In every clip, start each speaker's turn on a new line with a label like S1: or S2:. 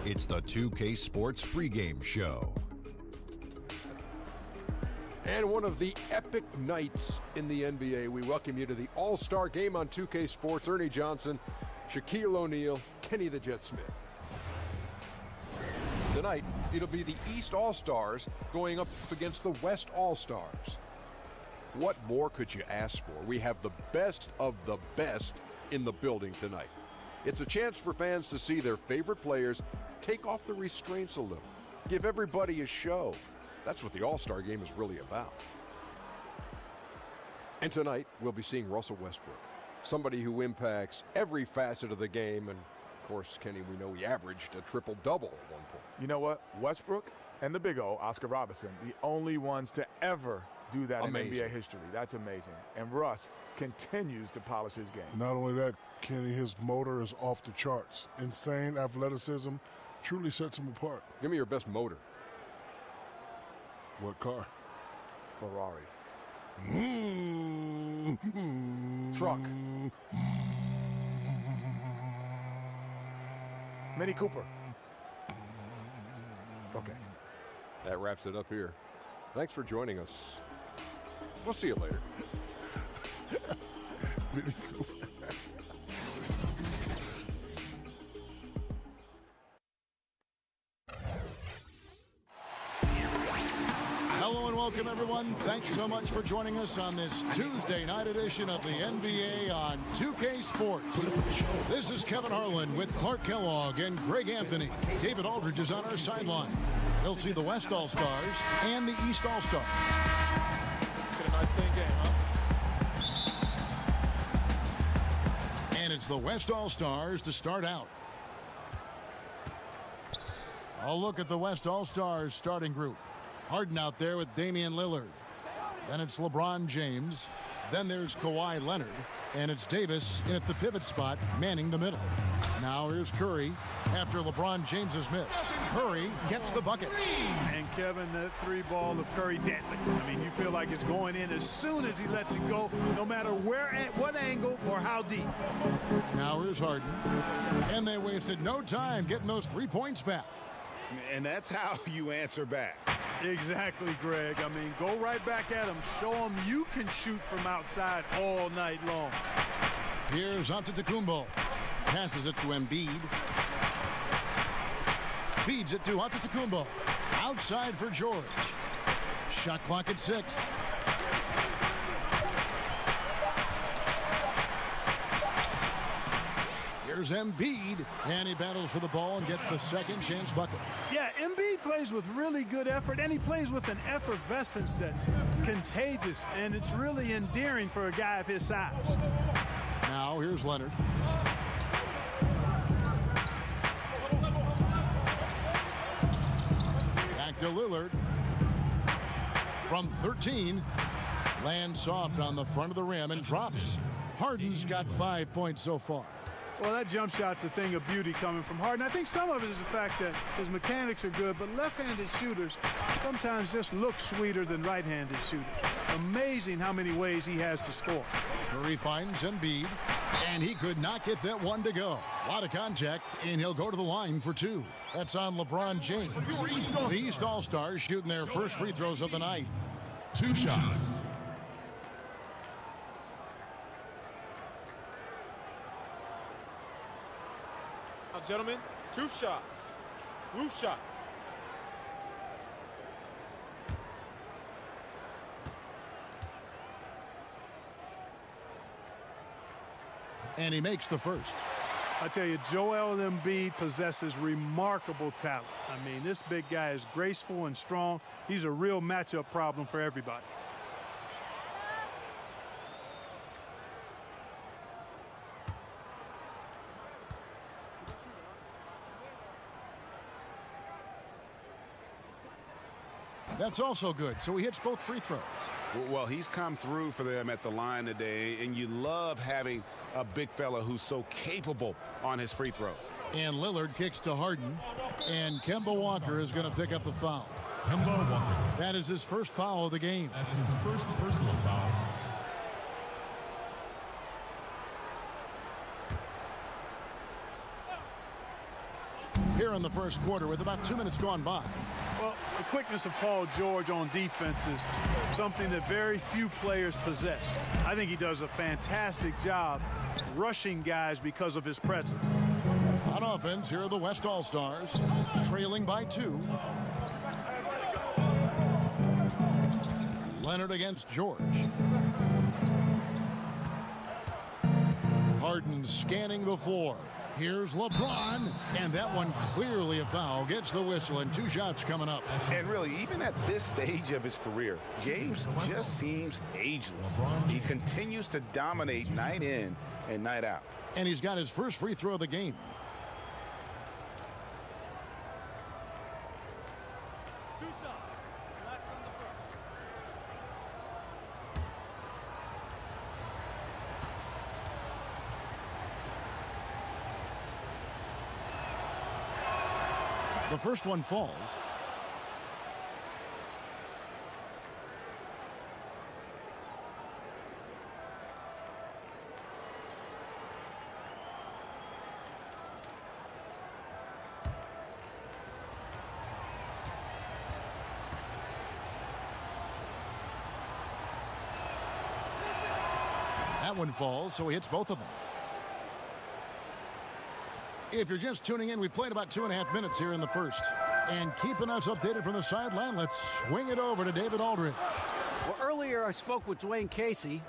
S1: It's the 2K Sports pregame show.
S2: And one of the epic nights in the NBA, we welcome you to the All-Star Game on 2K Sports. Ernie Johnson, Shaquille O'Neal, Kenny the Jet Smith. Tonight, it'll be the East All-Stars going up against the West All-Stars. What more could you ask for? We have the best of the best in the building tonight. It's a chance for fans to see their favorite players take off the restraints a little, give everybody a show. That's what the All-Star Game is really about. And tonight, we'll be seeing Russell Westbrook, somebody who impacts every facet of the game. And, of course, Kenny, we know he averaged a triple-double at one point.
S3: You know what? Westbrook and the big O, Oscar Robertson, the only ones to ever do that in NBA history. That's amazing. And Russ continues to polish his game.
S4: Not only that, Kenny, his motor is off the charts. Insane athleticism truly sets him apart.
S2: Give me your best motor.
S4: What car?
S3: Ferrari. Truck. Mini Cooper. Okay.
S2: That wraps it up here. Thanks for joining us. We'll see you later.
S4: Mini Cooper.
S5: Hello and welcome, everyone. Thanks so much for joining us on this Tuesday night edition of the NBA on 2K Sports. This is Kevin Harlan with Clark Kellogg and Greg Anthony. David Aldridge is on our sideline. He'll see the West All-Stars and the East All-Stars.
S3: It's a nice clean game, huh?
S5: And it's the West All-Stars to start out. I'll look at the West All-Stars starting group. Harden out there with Damian Lillard. Then it's LeBron James. Then there's Kawhi Leonard. And it's Davis in at the pivot spot, manning the middle. Now here's Curry after LeBron James's miss. Curry gets the bucket.
S6: And Kevin, that three ball of Curry deadly. I mean, you feel like it's going in as soon as he lets it go, no matter where, at what angle, or how deep.
S5: Now here's Harden. And they wasted no time getting those 3 points back.
S7: And that's how you answer back.
S6: Exactly, Greg. I mean, go right back at him. Show him you can shoot from outside all night long.
S5: Here's Antetokounmpo. Passes it to Embiid. Feeds it to Antetokounmpo. Outside for George. Shot clock at 6. Here's Embiid, and he battles for the ball and gets the second chance bucket.
S6: Yeah, Embiid plays with really good effort, and he plays with an effervescence that's contagious, and it's really endearing for a guy of his size.
S5: Now here's Leonard. Back to Lillard. From 13, lands soft on the front of the rim and drops. Harden's got 5 points so far.
S6: Well, that jump shot's a thing of beauty coming from Harden. I think some of it is the fact that his mechanics are good, but left-handed shooters sometimes just look sweeter than right-handed shooters. Amazing how many ways he has to score.
S5: Curry finds Embiid, and he could not get that one to go. A lot of contact, and he'll go to the line for 2. That's on LeBron James. The East All-Stars shooting their first free throws of the night.
S8: 2 shots.
S3: Now, gentlemen, 2 shots. Loose shots.
S5: And he makes the first.
S6: I tell you, Joel Embiid possesses remarkable talent. I mean, this big guy is graceful and strong. He's a real matchup problem for everybody.
S5: That's also good, so he hits both free throws.
S7: Well, he's come through for them at the line today, and you love having a big fella who's so capable on his free throws.
S5: And Lillard kicks to Harden, and Kemba Walker is going to pick up the foul.
S8: Kemba Walker.
S5: That is his first foul of the game.
S8: That's his first personal foul.
S5: here in the first quarter with about 2 minutes gone by.
S6: Well, the quickness of Paul George on defense is something that very few players possess. I think he does a fantastic job rushing guys because of his presence.
S5: On offense, here are the West All-Stars, trailing by 2. Leonard against George. Harden scanning the floor. Here's LeBron, and that one clearly a foul. Gets the whistle, and 2 shots coming up.
S7: And really, even at this stage of his career, James just seems ageless. He continues to dominate night in and night out.
S5: And he's got his first free throw of the game. The first one falls. That one falls, so he hits both of them. If you're just tuning in, we've played about 2.5 minutes here in the first. And keeping us updated from the sideline, let's swing it over to David Aldridge.
S9: Well, earlier I spoke with Dwayne Casey,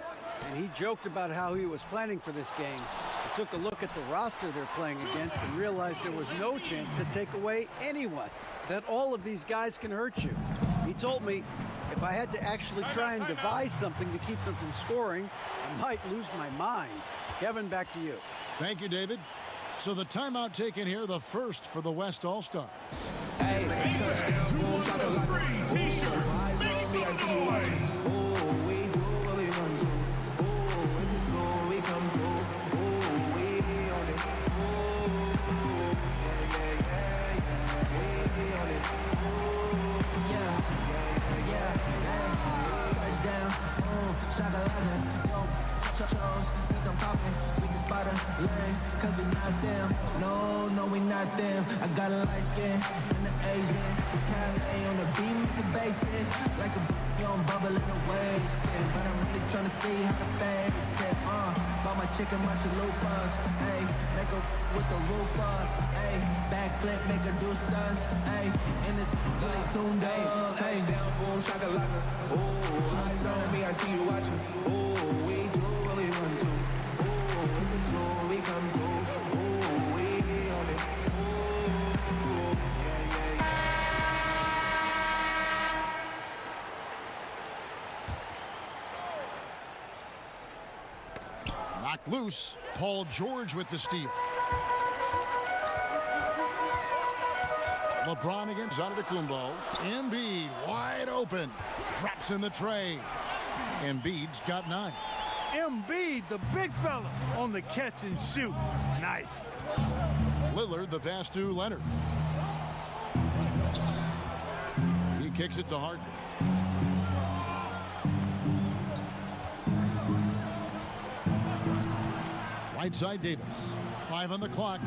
S9: and he joked about how he was planning for this game. He took a look at the roster they're playing against and realized there was no chance to take away anyone, that all of these guys can hurt you. He told me if I had to actually try and devise something to keep them from scoring, I might lose my mind. Kevin, back to you.
S5: Thank you, David. So the timeout taken here, the first for the West All-Stars.
S8: Hey, free t-shirt. Make some noise.
S10: Oh, we do what we want to. Oh, if it's all we come through. Oh, we on it. Oh, yeah. We on it. Oh, yeah. Touchdown. Oh, shakalaka. Yo, shows. Think I'm popping. We can spot a lane. Cause we not them. No, we not them. I got a light skin and the Asian. Calais on the beat, make the bass hit. Like a young bubble in the waist. But I'm really trying to see how the face it. Bought my chicken, my chalupas. Ayy, make her with the roof up. Ayy, backflip, make her do stunts. Ayy, in the really tuned up. Touchdown, boom, shakalaka. Oh, eyes on me, I see you watching. Oh, we do what we want to. Oh, if it's all we come through. Oh, we on it. Oh, yeah.
S5: Knocked loose. Paul George with the steal. LeBron against Antetokounmpo. Embiid wide open. Drops in the tray. Embiid's got 9.
S6: Embiid, the big fella, on the catch and shoot. Nice.
S5: Lillard, the pass to Leonard. He kicks it to Harden. Right side Davis. 5 on the clock.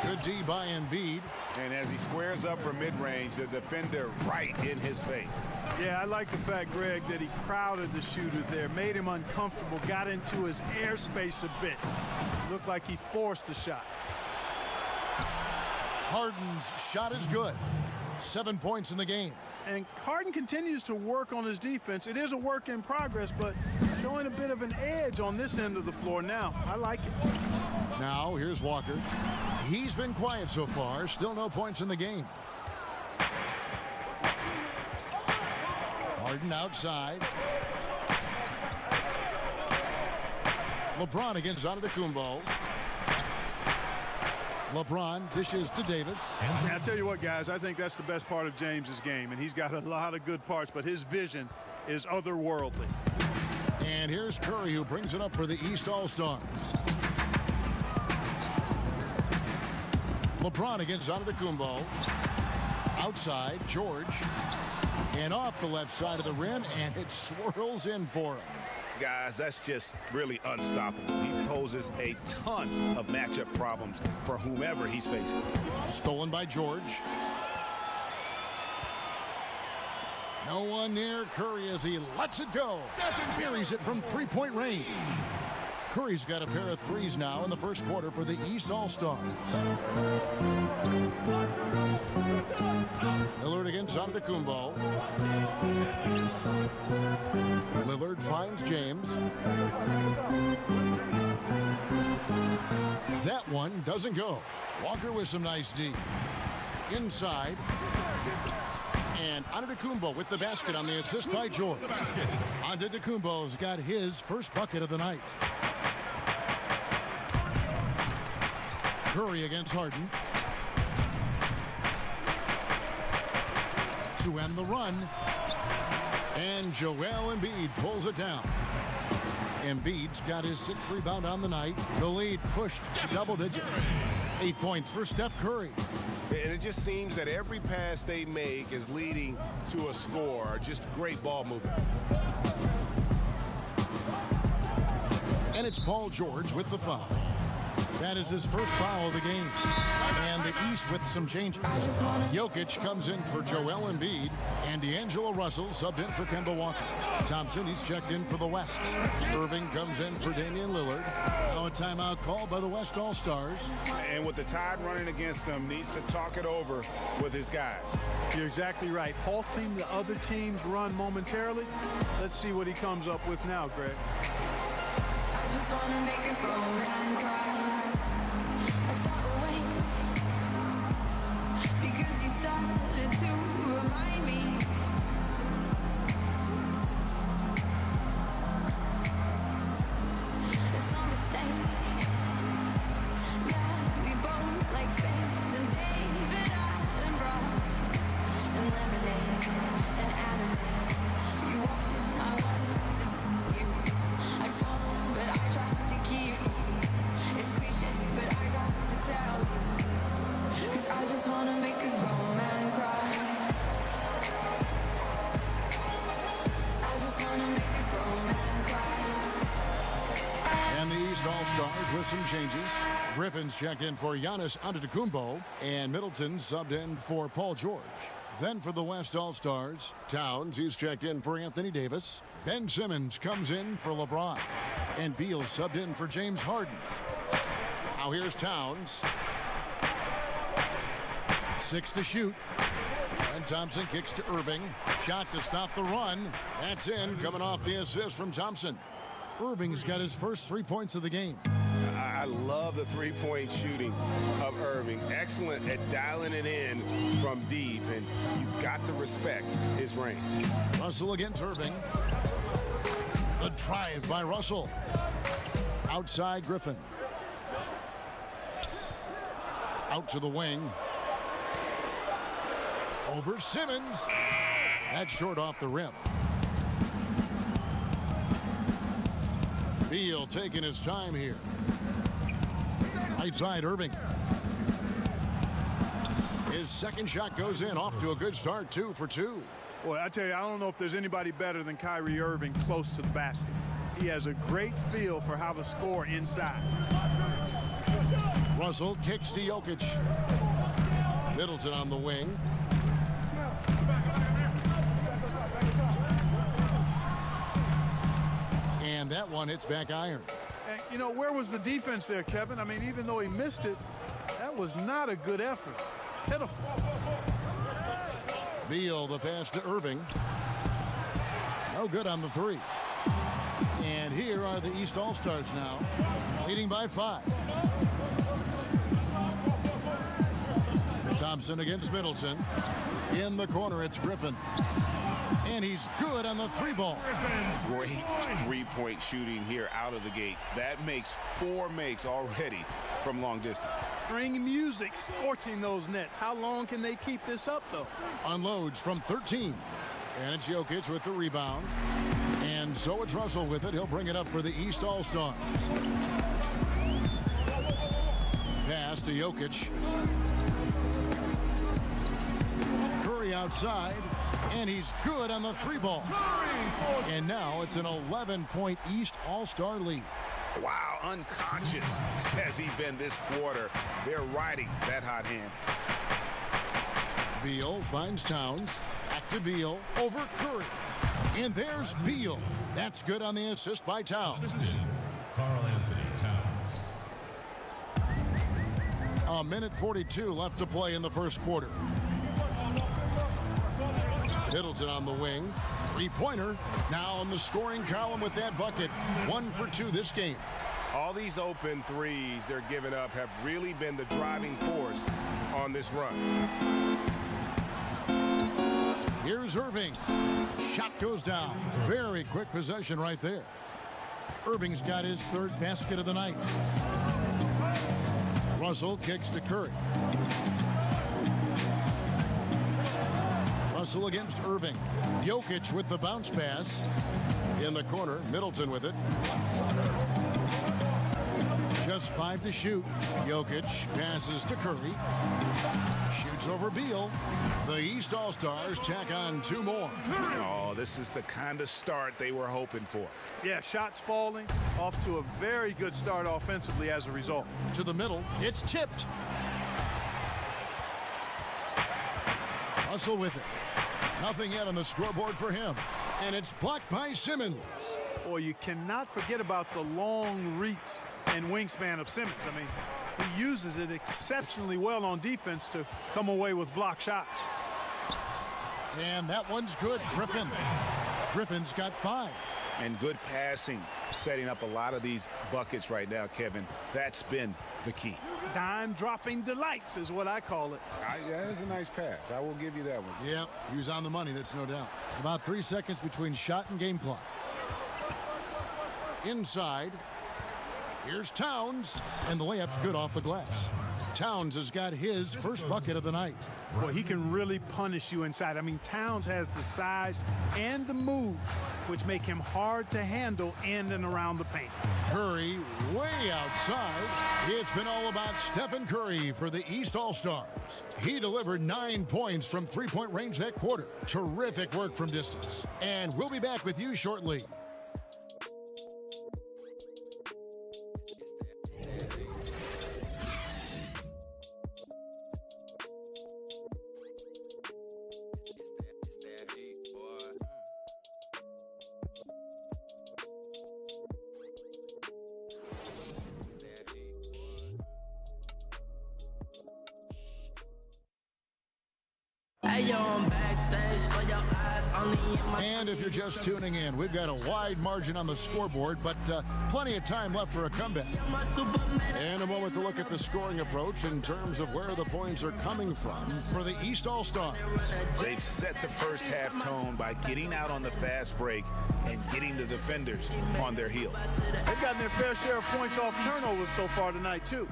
S5: Good D by Embiid.
S7: And as he squares up for mid-range, the defender right in his face.
S6: Yeah, I like the fact, Greg, that he crowded the shooter there, made him uncomfortable, got into his airspace a bit. Looked like he forced the shot.
S5: Harden's shot is good. 7 points in the game.
S6: And Harden continues to work on his defense. It is a work in progress, but showing a bit of an edge on this end of the floor now. I like it.
S5: Now, here's Walker. He's been quiet so far. Still no points in the game. Harden outside. LeBron against Antetokounmpo. LeBron dishes to Davis.
S6: I'll tell you what, guys, I think that's the best part of James's game, and he's got a lot of good parts, but his vision is otherworldly.
S5: And here's Curry, who brings it up for the East All-Stars. LeBron against Antetokounmpo. Outside, George. And off the left side of the rim, and it swirls in for him.
S7: Guys, that's just really unstoppable. He poses a ton of matchup problems for whomever he's facing.
S5: Stolen by George. No one near Curry as he lets it go. Buries it from three-point range. Curry's got a pair of threes now in the first quarter for the East All-Stars. Lillard against Antetokounmpo. Lillard finds James. That one doesn't go. Walker with some nice D. Inside. And Antetokounmpo with the basket on the assist by George. Antetokounmpo's got his first bucket of the night. Curry against Harden. To end the run. And Joel Embiid pulls it down. Embiid's got his 6th rebound on the night. The lead pushed to double digits. 8 points for Steph Curry.
S7: And it just seems that every pass they make is leading to a score. Just great ball movement.
S5: And it's Paul George with the foul. That is his first foul of the game. And the East with some changes. Jokic comes in for Joel Embiid. And D'Angelo Russell subbed in for Kemba Walker. Thompson, he's checked in for the West. Irving comes in for Damian Lillard. Now a timeout called by the West All-Stars.
S7: And with the Tide running against them, needs to talk it over with his guys.
S6: You're exactly right. Halting the other team's run momentarily. Let's see what he comes up with now, Greg.
S10: I just wanna make a grown man cry. I thought away because you started to remind me. It's no mistake that we both like space and David Attenborough and lemonade and anime. You walked in, I wanted you. I'd follow, but I tried to keep. It's cliche, but I got to tell you. 'Cause I just wanna make a grown man cry. I just wanna make a grown man cry.
S5: And the East All-Stars with some changes. Griffin's checked in for Giannis Antetokounmpo. And Middleton subbed in for Paul George. Then for the West All-Stars, Towns, he's checked in for Anthony Davis. Ben Simmons comes in for LeBron. And Beal subbed in for James Harden. Now here's Towns. 6 to shoot. And Thompson kicks to Irving. Shot to stop the run. That's in, coming off the assist from Thompson. Irving's got his first 3 points of the game.
S7: I love the three-point shooting of Irving. Excellent at dialing it in from deep, and you've got to respect his range.
S5: Russell against Irving. The drive by Russell. Outside Griffin. Out to the wing. Over Simmons. That's short off the rim. Beal taking his time here. Right side Irving. His second shot goes in, off to a good start, 2 for 2.
S6: Boy, I tell you, I don't know if there's anybody better than Kyrie Irving close to the basket. He has a great feel for how to score inside.
S5: Russell kicks to Jokic. Middleton on the wing. And that one hits back iron.
S6: And, you know, where was the defense there, Kevin? I mean, even though he missed it, that was not a good effort. Pitiful.
S5: Beal, the pass to Irving. No good on the 3. And here are the East All-Stars now, leading by 5. Thompson against Middleton. In the corner, it's Griffin. And he's good on the 3-ball.
S7: Great three-point shooting here out of the gate. That makes 4 makes already from long distance.
S6: String music scorching those nets. How long can they keep this up, though?
S5: Unloads from 13. And it's Jokic with the rebound. And so it's Russell with it. He'll bring it up for the East All-Stars. Pass to Jokic. Curry outside. And he's good on the 3-ball. And now it's an 11-point East All-Star lead.
S7: Wow, unconscious has he been this quarter. They're riding that hot hand.
S5: Beal finds Towns. Back to Beal. Over Curry. And there's Beal. That's good on the assist by Towns.
S11: Karl Anthony Towns.
S5: A minute 42 left to play in the first quarter. Middleton on the wing. Three-pointer. Now on the scoring column with that bucket. 1 for 2 this game.
S7: All these open threes they're giving up have really been the driving force on this run.
S5: Here's Irving. Shot goes down. Very quick possession right there. Irving's got his 3rd basket of the night. Russell kicks to Curry. Russell against Irving. Jokic with the bounce pass. In the corner, Middleton with it. Just 5 to shoot. Jokic passes to Curry. Shoots over Beal. The East All-Stars tack on 2 more.
S7: Oh, this is the kind of start they were hoping for.
S6: Yeah, shots falling. Off to a very good start offensively as a result.
S5: To the middle. It's tipped. Russell with it. Nothing yet on the scoreboard for him. And it's blocked by Simmons.
S6: Boy, you cannot forget about the long reach and wingspan of Simmons. I mean, he uses it exceptionally well on defense to come away with block shots.
S5: And that one's good. Griffin's got 5.
S7: And good passing, setting up a lot of these buckets right now, Kevin. That's been the key.
S6: Dime-dropping delights is what I call it.
S7: Yeah, that's a nice pass. I will give you that one.
S5: Yep, he was on the money, that's no doubt. About 3 seconds between shot and game clock. Inside. Here's Towns, and the layup's good off the glass. Towns has got his first bucket of the night.
S6: Boy, he can really punish you inside. I mean, Towns has the size and the move, which make him hard to handle in and around the paint.
S5: Curry way outside. It's been all about Stephen Curry for the East All-Stars. He delivered 9 points from 3-point range that quarter. Terrific work from distance. And we'll be back with you shortly. And if you're just tuning in, we've got a wide margin on the scoreboard, but plenty of time left for a comeback. And a moment to look at the scoring approach in terms of where the points are coming from for the East All-Stars.
S7: They've set the first half tone by getting out on the fast break and getting the defenders on their heels.
S6: They've gotten their fair share of points off turnovers so far tonight, too.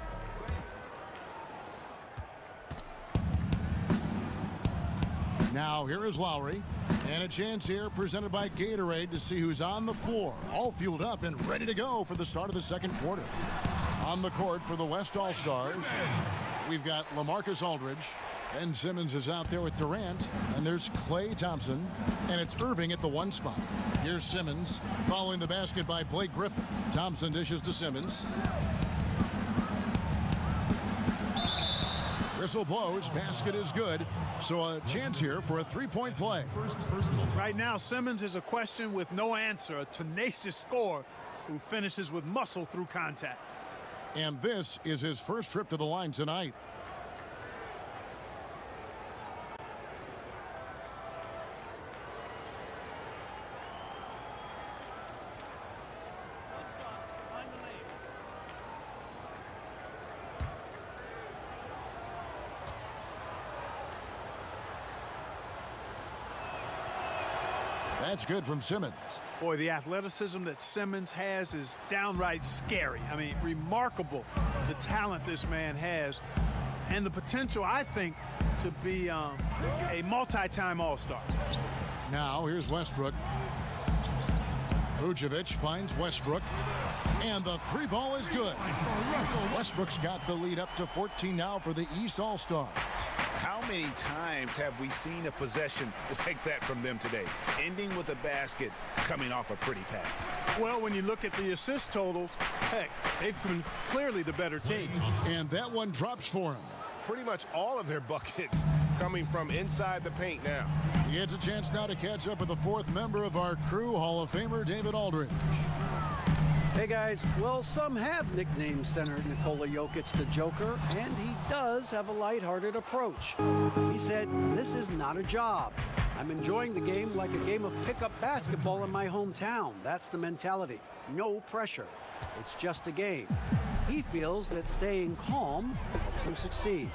S5: Now here is Lowry, and a chance here presented by Gatorade to see who's on the floor, all fueled up and ready to go for the start of the second quarter. On the court for the West All-Stars, we've got LaMarcus Aldridge. Ben Simmons is out there with Durant, and there's Klay Thompson, and it's Irving at the 1 spot. Here's Simmons following the basket by Blake Griffin. Thompson dishes to Simmons. Whistle blows, basket is good, so a chance here for a 3-point play.
S6: Right now, Simmons is a question with no answer, a tenacious scorer who finishes with muscle through contact.
S5: And this is his first trip to the line tonight. That's good from Simmons.
S6: Boy, the athleticism that Simmons has is downright scary. I mean, remarkable the talent this man has and the potential, I think, to be a multi-time All-Star.
S5: Now, here's Westbrook. Vucevic finds Westbrook, and the 3-ball is good. Westbrook's got the lead up to 14 now for the East All-Stars.
S12: How many times have we seen a possession like that from them today? Ending with a basket, coming off a pretty pass.
S6: Well, when you look at the assist totals, heck, they've been clearly the better team.
S5: And that one drops for him.
S7: Pretty much all of their buckets coming from inside the paint now.
S5: He gets a chance now to catch up with the fourth member of our crew, Hall of Famer David Aldridge.
S9: Hey guys, well, some have nicknamed center Nikola Jokic the Joker, and he does have a lighthearted approach. He said, "This is not a job. I'm enjoying the game like a game of pickup basketball in my hometown. That's the mentality. No pressure. It's just a game." He feels that staying calm helps him succeed.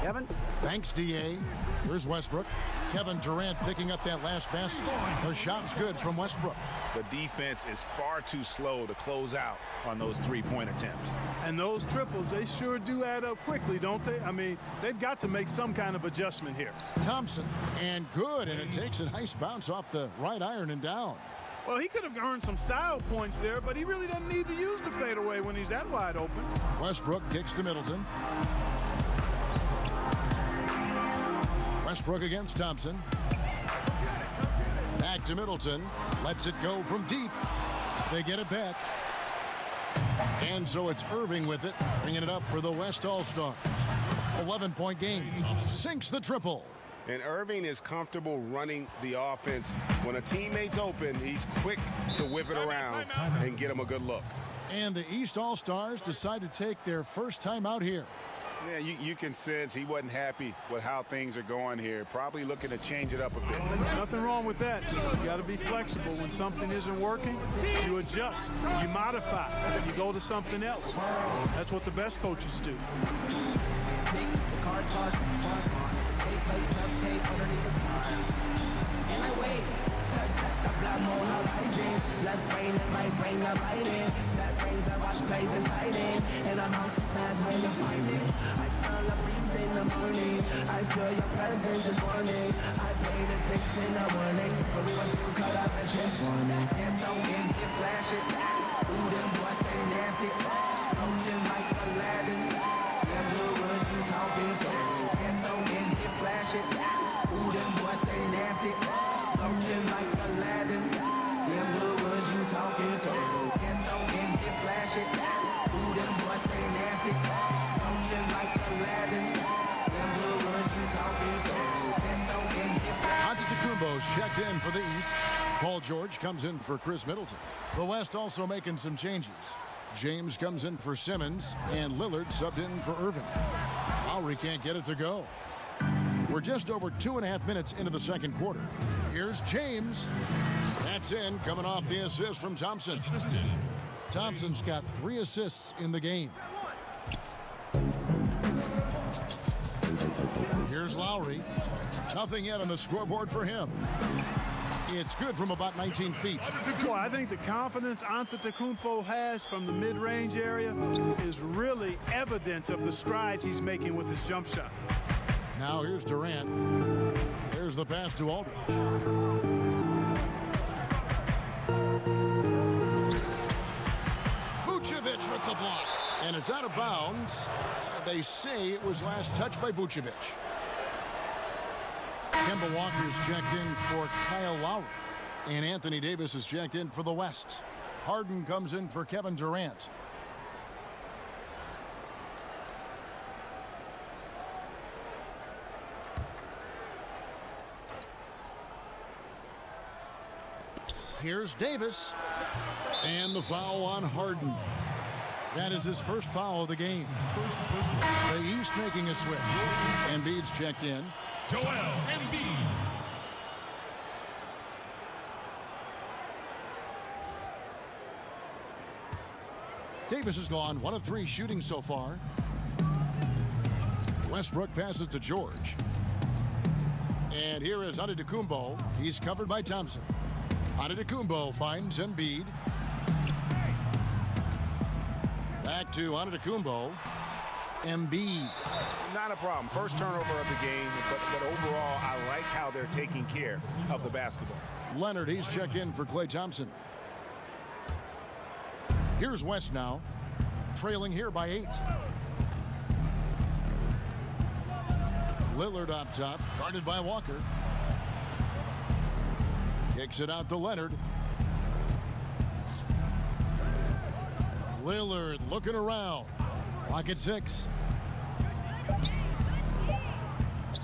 S9: Kevin?
S5: Thanks, D.A. Here's Westbrook. Kevin Durant picking up that last basket. The shot's good from Westbrook.
S12: The defense is far too slow to close out on those three-point attempts.
S6: And those triples, they sure do add up quickly, don't they? I mean, they've got to make some kind of adjustment here.
S5: Thompson, and good, and it takes a nice bounce off the right iron and down.
S6: Well, he could have earned some style points there, but he really doesn't need to use the fadeaway when he's that wide open.
S5: Westbrook kicks to Middleton. Westbrook against Thompson. Back to Middleton. Lets it go from deep. They get it back. And so it's Irving with it, bringing it up for the West All-Stars. 11-point game. Sinks the triple.
S7: And Irving is comfortable running the offense. When a teammate's open, he's quick to whip it around and get him a good look.
S5: And the East All-Stars decide to take their first time out here.
S7: Yeah, you can sense he wasn't happy with how things are going here. Probably looking to change it up a bit.
S6: Nothing wrong with that. You got to be flexible. When something isn't working, you adjust, you modify, you go to something else. That's what the best coaches do.
S10: And I wait. More horizons. Left brain and right brain are biting. Set frames, I watch plays inside it. And I'm out to snares when you find it. I smell a breeze in the morning. I feel your presence is warming. I paid attention to warnings, but we were too caught up in just warning. Hands on in, get flash it. Ooh, them boys stay nasty. Floating like Aladdin. Them blue ones you talking to. Hands on in, get flash it. Ooh, them boys stay nasty. Floating like Aladdin. Them blue ones you talking to. Hands on in, get flash it. Ooh, them boys stay nasty. Floating like Aladdin. Them blue ones you talking to. Hands on in, get flash it.
S5: Antetokounmpo's checked in for the East. Paul George comes in for Chris Middleton. The West also making some changes. James comes in for Simmons, and Lillard subbed in for Irving. Lowry can't get it to go. We're just over 2.5 minutes into the second quarter. Here's James. That's in, coming off the assist from Thompson. Thompson's got 3 assists in the game. Here's Lowry. Nothing yet on the scoreboard for him. It's good from about 19 feet.
S6: Well, I think the confidence Antetokounmpo has from the mid-range area is really evidence of the strides he's making with his jump shot.
S5: Now here's Durant. There's the pass to Aldridge. Vucevic with the block. And it's out of bounds. They say it was last touched by Vucevic. Kemba Walker's checked in for Kyle Lowry. And Anthony Davis is checked in for the West. Harden comes in for Kevin Durant. Here's Davis. And the foul on Harden. That is his first foul of the game. The East making a switch. Embiid's checked in.
S11: Joel Embiid.
S5: Davis is gone. 1 of 3 shooting so far. Westbrook passes to George. And here is Antetokounmpo. He's covered by Thompson. Antetokounmpo finds Embiid. Back to Antetokounmpo. Embiid.
S7: Not a problem. First turnover of the game, but overall, I like how they're taking care of the basketball.
S5: Leonard, he's checked in for Klay Thompson. Here's West now, trailing here by 8. Lillard up top, guarded by Walker. Kicks it out to Leonard. Lillard looking around. Clock at 6.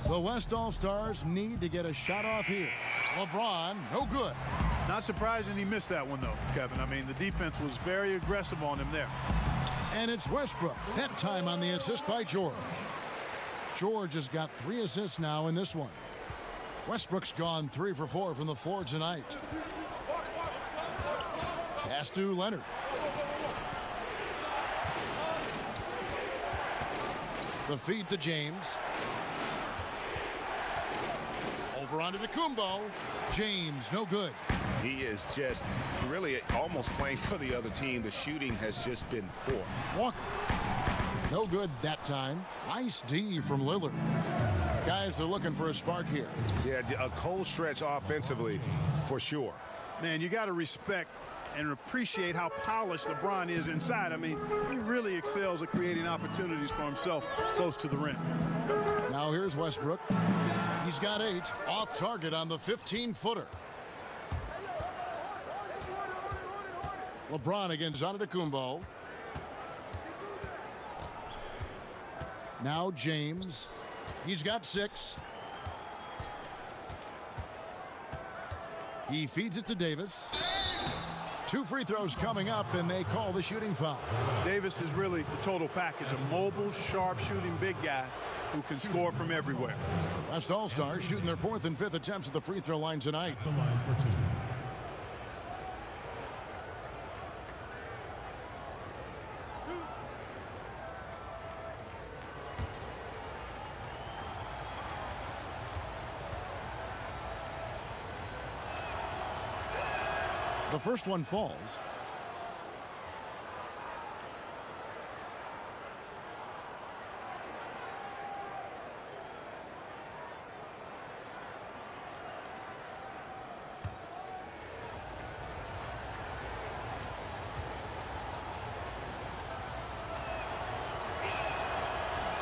S5: The West All-Stars need to get a shot off here. LeBron, no good.
S6: Not surprising he missed that one, though, Kevin. I mean, the defense was very aggressive on him there.
S5: And it's Westbrook. That time on the assist by George. George has got 3 assists now in this one. Westbrook's gone 3 for 4 from the floor tonight. Pass to Leonard. The feed to James. Over onto Kumbo. James, no good.
S7: He is just really almost playing for the other team. The shooting has just been poor.
S5: Walker. No good that time. Nice D from Lillard. Guys are looking for a spark here.
S7: Yeah, a cold stretch offensively for sure.
S6: Man, you got to respect and appreciate how polished LeBron is inside. I mean, he really excels at creating opportunities for himself close to the rim.
S5: Now here's Westbrook. He's got 8 off target on the 15-footer. LeBron against Antetokounmpo. Now James. He's got 6. He feeds it to Davis. 2 free throws coming up, and they call the shooting foul.
S6: Davis is really the total package. A mobile, sharp-shooting big guy who can score from everywhere.
S5: West All-Stars shooting their 4th and 5th attempts at the free throw line tonight.
S11: The line for 2.
S5: The first one falls.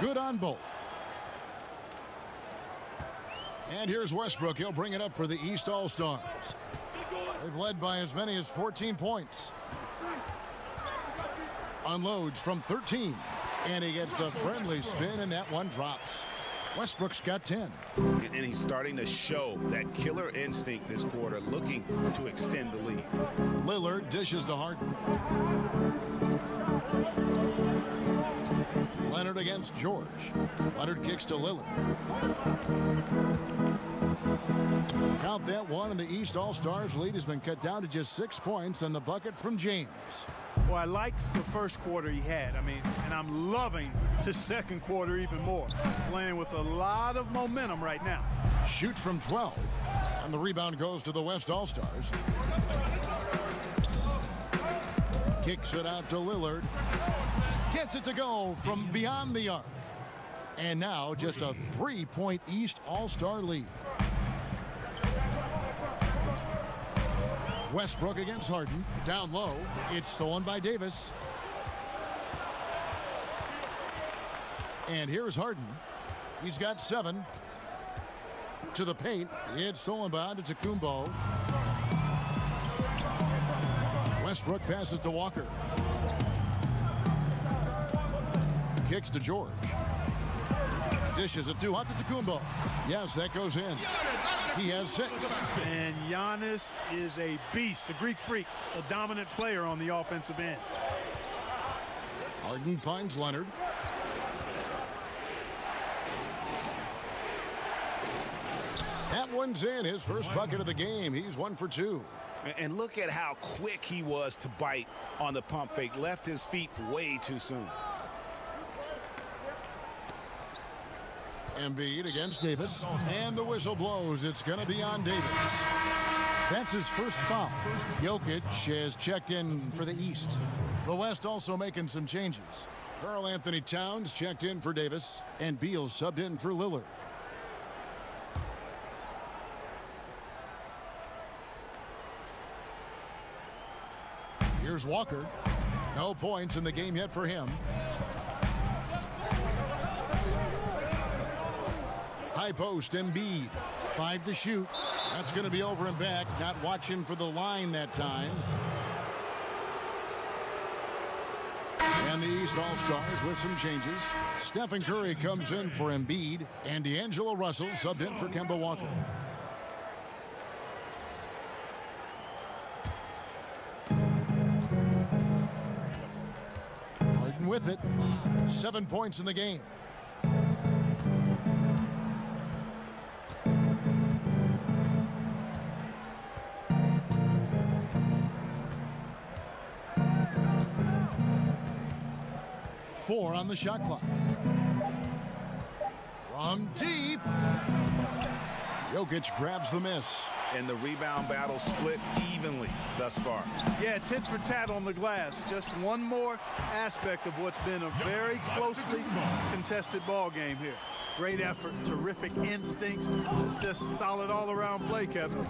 S5: Good on both. And here's Westbrook. He'll bring it up for the East All-Stars. They've led by as many as 14 points. Unloads from 13. And he gets the friendly spin, and that one drops. Westbrook's got 10.
S7: And he's starting to show that killer instinct this quarter, looking to extend the lead.
S5: Lillard dishes to Harden. Leonard against George. Leonard kicks to Lillard. Count that one, and the East All-Stars lead has been cut down to just 6 points on the bucket from James.
S6: Well, I liked the first quarter he had. I mean, and I'm loving the second quarter even more. Playing with a lot of momentum right now.
S5: Shoots from 12, and the rebound goes to the West All-Stars. Kicks it out to Lillard. Gets it to go from beyond the arc. And now just a 3-point East All-Star lead. Westbrook against Harden. Down low. It's stolen by Davis. And here's Harden. He's got 7. To the paint. It's stolen by Antetokounmpo. Westbrook passes to Walker. Kicks to George. Dishes it to Antetokounmpo. Yes, that goes in. He has 6.
S6: And Giannis is a beast, a Greek freak, a dominant player on the offensive end.
S5: Harden finds Leonard. That one's in. His first bucket of the game. He's 1 for 2.
S7: And look at how quick he was to bite on the pump fake. Left his feet way too soon.
S5: Embiid against Davis. And the whistle blows. It's going to be on Davis. That's his first foul. Jokic has checked in for the East. The West also making some changes. Karl Anthony Towns checked in for Davis. And Beal subbed in for Lillard. Here's Walker. No points in the game yet for him. High post, Embiid. 5 to shoot. That's going to be over and back. Not watching for the line that time. And the East All-Stars with some changes. Stephen Curry comes in for Embiid. And D'Angelo Russell subbed in for Kemba Walker. Harden with it. 7 points in the game. Four on the shot clock. From deep. Jokic grabs the miss.
S12: And the rebound battle split evenly thus far.
S6: Yeah, tit for tat on the glass. Just one more aspect of what's been a very closely contested ball game here. Great effort, terrific instincts. It's just solid all-around play, Kevin.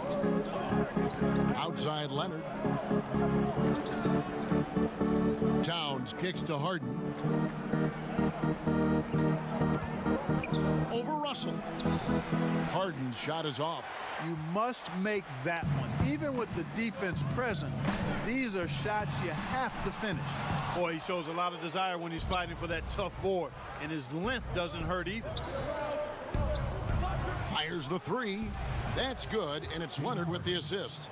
S5: Outside Leonard. Towns kicks to Harden. Over Russell. Harden's shot is off.
S6: You must make that one. Even with the defense present, these are shots you have to finish. Boy, he shows a lot of desire when he's fighting for that tough board, and his length doesn't hurt either.
S5: Fires the three. That's good, and it's Leonard with the assist.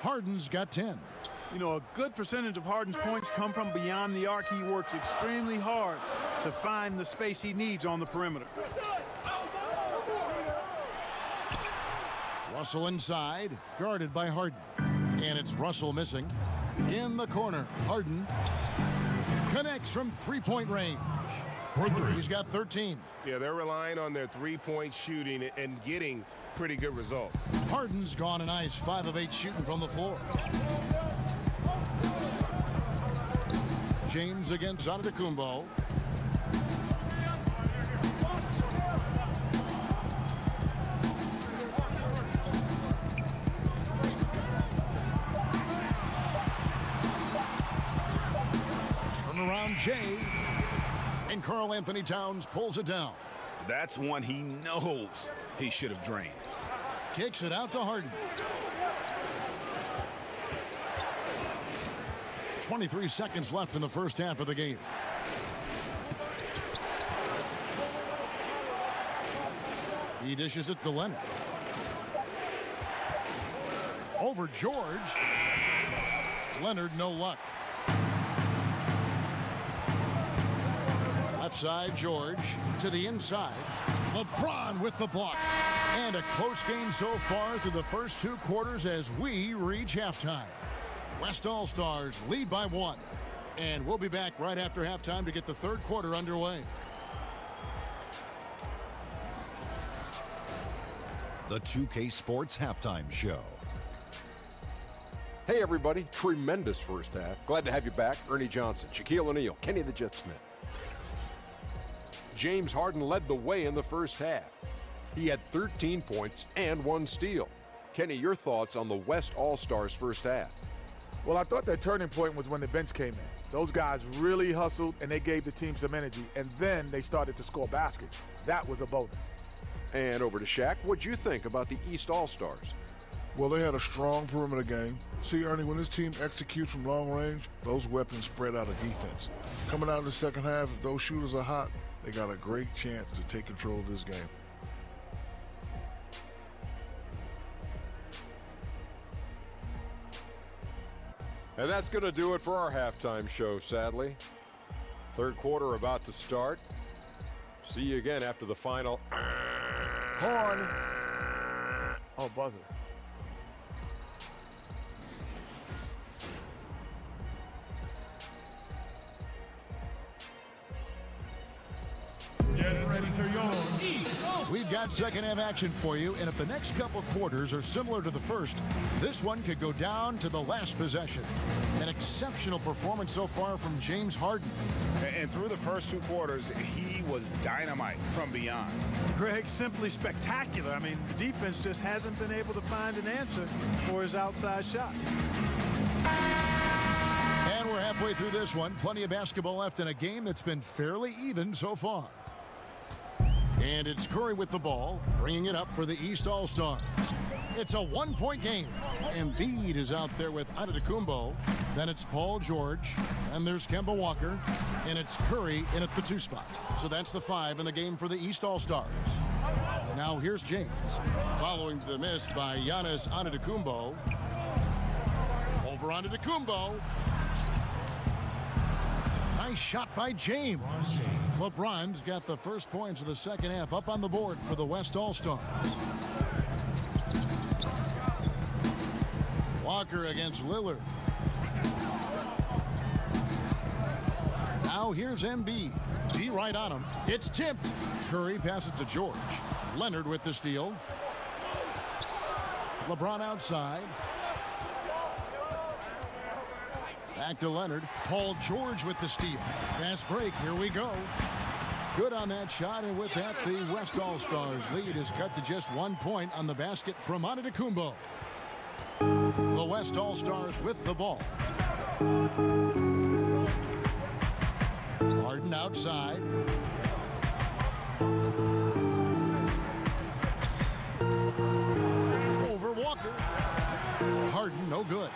S5: Harden's got 10.
S6: You know, a good percentage of Harden's points come from beyond the arc. He works extremely hard to find the space he needs on the perimeter.
S5: Russell inside, guarded by Harden. And it's Russell missing. In the corner, Harden connects from three-point range. He's got 13.
S7: Yeah, they're relying on their three-point shooting and getting pretty good results.
S5: Harden's gone a nice 5 of 8 shooting from the floor. James against Antetokounmpo. Turnaround Jay. And Karl Anthony Towns pulls it down.
S12: That's one he knows he should have drained.
S5: Kicks it out to Harden. 23 seconds left in the first half of the game. He dishes it to Leonard. Over George. Leonard, no luck. Left side, George to the inside. LeBron with the block. And a close game so far through the first 2 quarters as we reach halftime. West All-Stars lead by 1. And we'll be back right after halftime to get the third quarter underway.
S1: The 2K Sports Halftime Show.
S2: Hey, everybody. Tremendous first half. Glad to have you back. Ernie Johnson, Shaquille O'Neal, Kenny the Jet Smith. James Harden led the way in the first half. He had 13 points and 1 steal. Kenny, your thoughts on the West All-Stars first half?
S3: Well, I thought that turning point was when the bench came in. Those guys really hustled, and they gave the team some energy, and then they started to score baskets. That was a bonus.
S2: And over to Shaq. What'd you think about the East All-Stars?
S4: Well, they had a strong perimeter game. See, Ernie, when this team executes from long range, those weapons spread out of defense. Coming out of the second half, if those shooters are hot, they got a great chance to take control of this game.
S2: And that's going to do it for our halftime show, sadly. Third quarter about to start. See you again after the final.
S3: Horn. Oh, buzzer.
S5: Get ready for your East. We've got second half action for you, and if the next couple quarters are similar to the first, this one could go down to the last possession. An exceptional performance so far from James Harden.
S12: And through the first 2 quarters, he was dynamite from beyond.
S6: Greg, simply spectacular. I mean, the defense just hasn't been able to find an answer for his outside shot.
S5: And we're halfway through this one. Plenty of basketball left in a game that's been fairly even so far. And it's Curry with the ball, bringing it up for the East All-Stars. It's a one-point game. Embiid is out there with Antetokounmpo. Then it's Paul George. And there's Kemba Walker. And it's Curry in at the 2 spot. So that's the 5 in the game for the East All-Stars. Now here's James. Following the miss by Giannis Antetokounmpo. Over Antetokounmpo. Nice shot by James. LeBron's got the first points of the second half up on the board for the West All-Stars. Walker against Lillard. Now here's Embiid. D right on him. It's tipped. Curry passes to George. Leonard with the steal. LeBron outside. Back to Leonard. Paul George with the steal. Fast break. Here we go. Good on that shot, and with that, the West All-Stars lead is cut to just 1 point on the basket from Antetokounmpo. The West All-Stars with the ball. Harden outside. Over Walker. Harden, no good.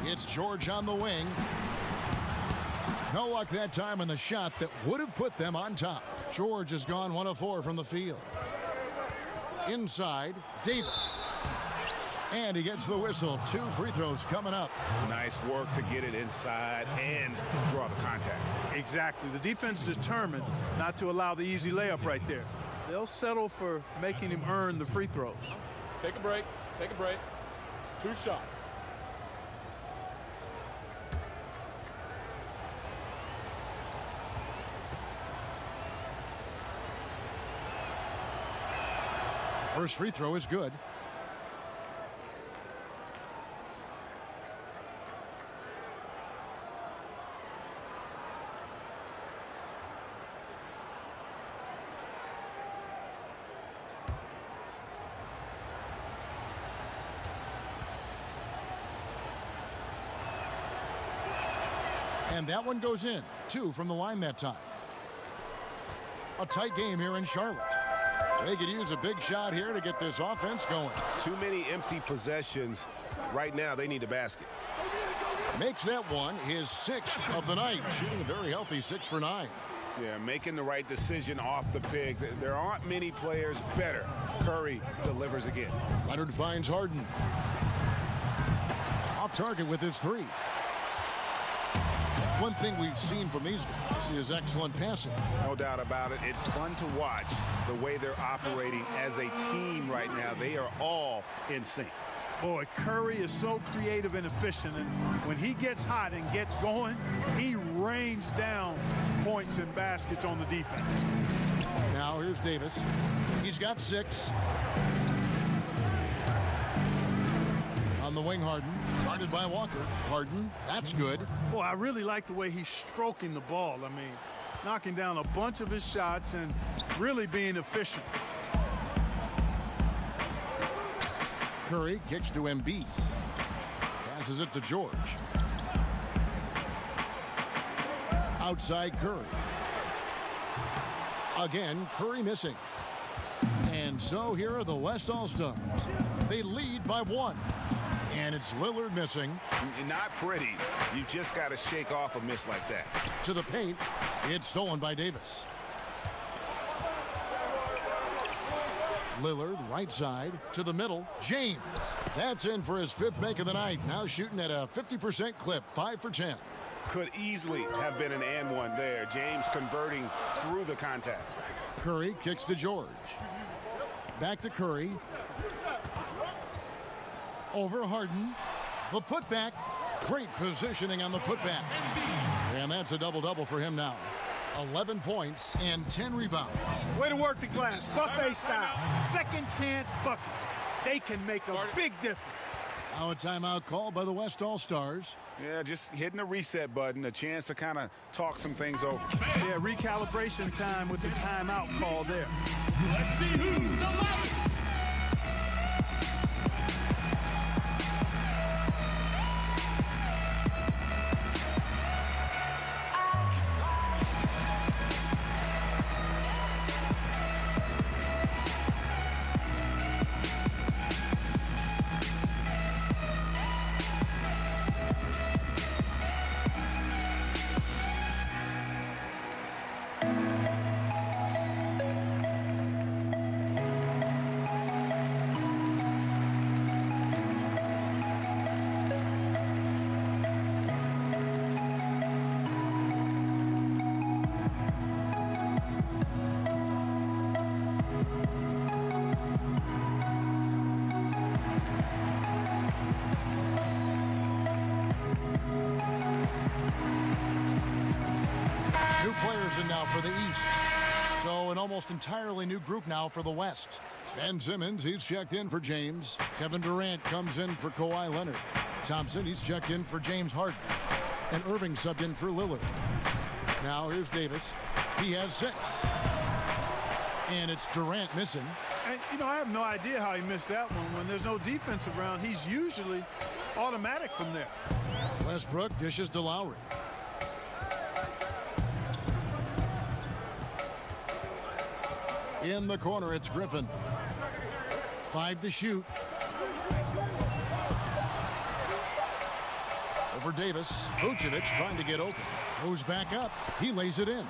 S5: It's George on the wing. No luck that time on the shot that would have put them on top. George has gone 1 of 4 from the field. Inside, Davis. And he gets the whistle. 2 free throws coming up.
S12: Nice work to get it inside and draw the contact.
S6: Exactly. The defense determined not to allow the easy layup right there. They'll settle for making him earn the free throws.
S3: Take a break. Take a break. 2 shots.
S5: First free throw is good. And that one goes in. 2 from the line that time. A tight game here in Charlotte. They could use a big shot here to get this offense going.
S7: Too many empty possessions. Right now, they need a basket.
S5: Makes that one his 6th of the night. Shooting a very healthy 6 for 9.
S7: Yeah, making the right decision off the pick. There aren't many players better. Curry delivers again.
S5: Leonard finds Harden. Off target with his 3. One thing we've seen from these guys is excellent passing.
S7: No doubt about it. It's fun to watch the way they're operating as a team right now. They are all in sync.
S6: Boy, Curry is so creative and efficient, and when he gets hot and gets going, he rains down points and baskets on the defense.
S5: Now here's Davis. He's got 6. On the wing, Harden. Guarded by Walker. Harden, that's good.
S6: Boy, I really like the way he's stroking the ball. I mean, knocking down a bunch of his shots and really being efficient.
S5: Curry kicks to Embiid. Passes it to George. Outside Curry. Again, Curry missing. And so here are the West All-Stars. They lead by 1. And it's Lillard missing.
S7: Not pretty. You just got to shake off a miss like that.
S5: To the paint. It's stolen by Davis. Lillard, right side, to the middle. James. That's in for his 5th make of the night. Now shooting at a 50% clip. 5 for 10.
S7: Could easily have been an and one there. James converting through the contact.
S5: Curry kicks to George. Back to Curry. Over Harden. The putback. Great positioning on the putback. And that's a double-double for him now. 11 points and 10 rebounds.
S6: Way to work the glass. Buffet style. Second chance bucket. They can make a big difference.
S5: Now a timeout called by the West All-Stars.
S7: Yeah, just hitting the reset button. A chance to kind of talk some things over.
S6: Yeah, recalibration time with the timeout call there.
S11: Let's see who's the loudest.
S5: So an almost entirely new group now for the West. Ben Simmons, he's checked in for James. Kevin Durant comes in for Kawhi Leonard. Thompson, he's checked in for James Harden. And Irving subbed in for Lillard. Now here's Davis. He has 6. And it's Durant missing.
S6: And, you know, I have no idea how he missed that one. When there's no defense around, he's usually automatic from there.
S5: Westbrook dishes to Lowry. In the corner, it's Griffin. 5 to shoot. Over Davis. Vucevic trying to get open. Goes back up. He lays it in.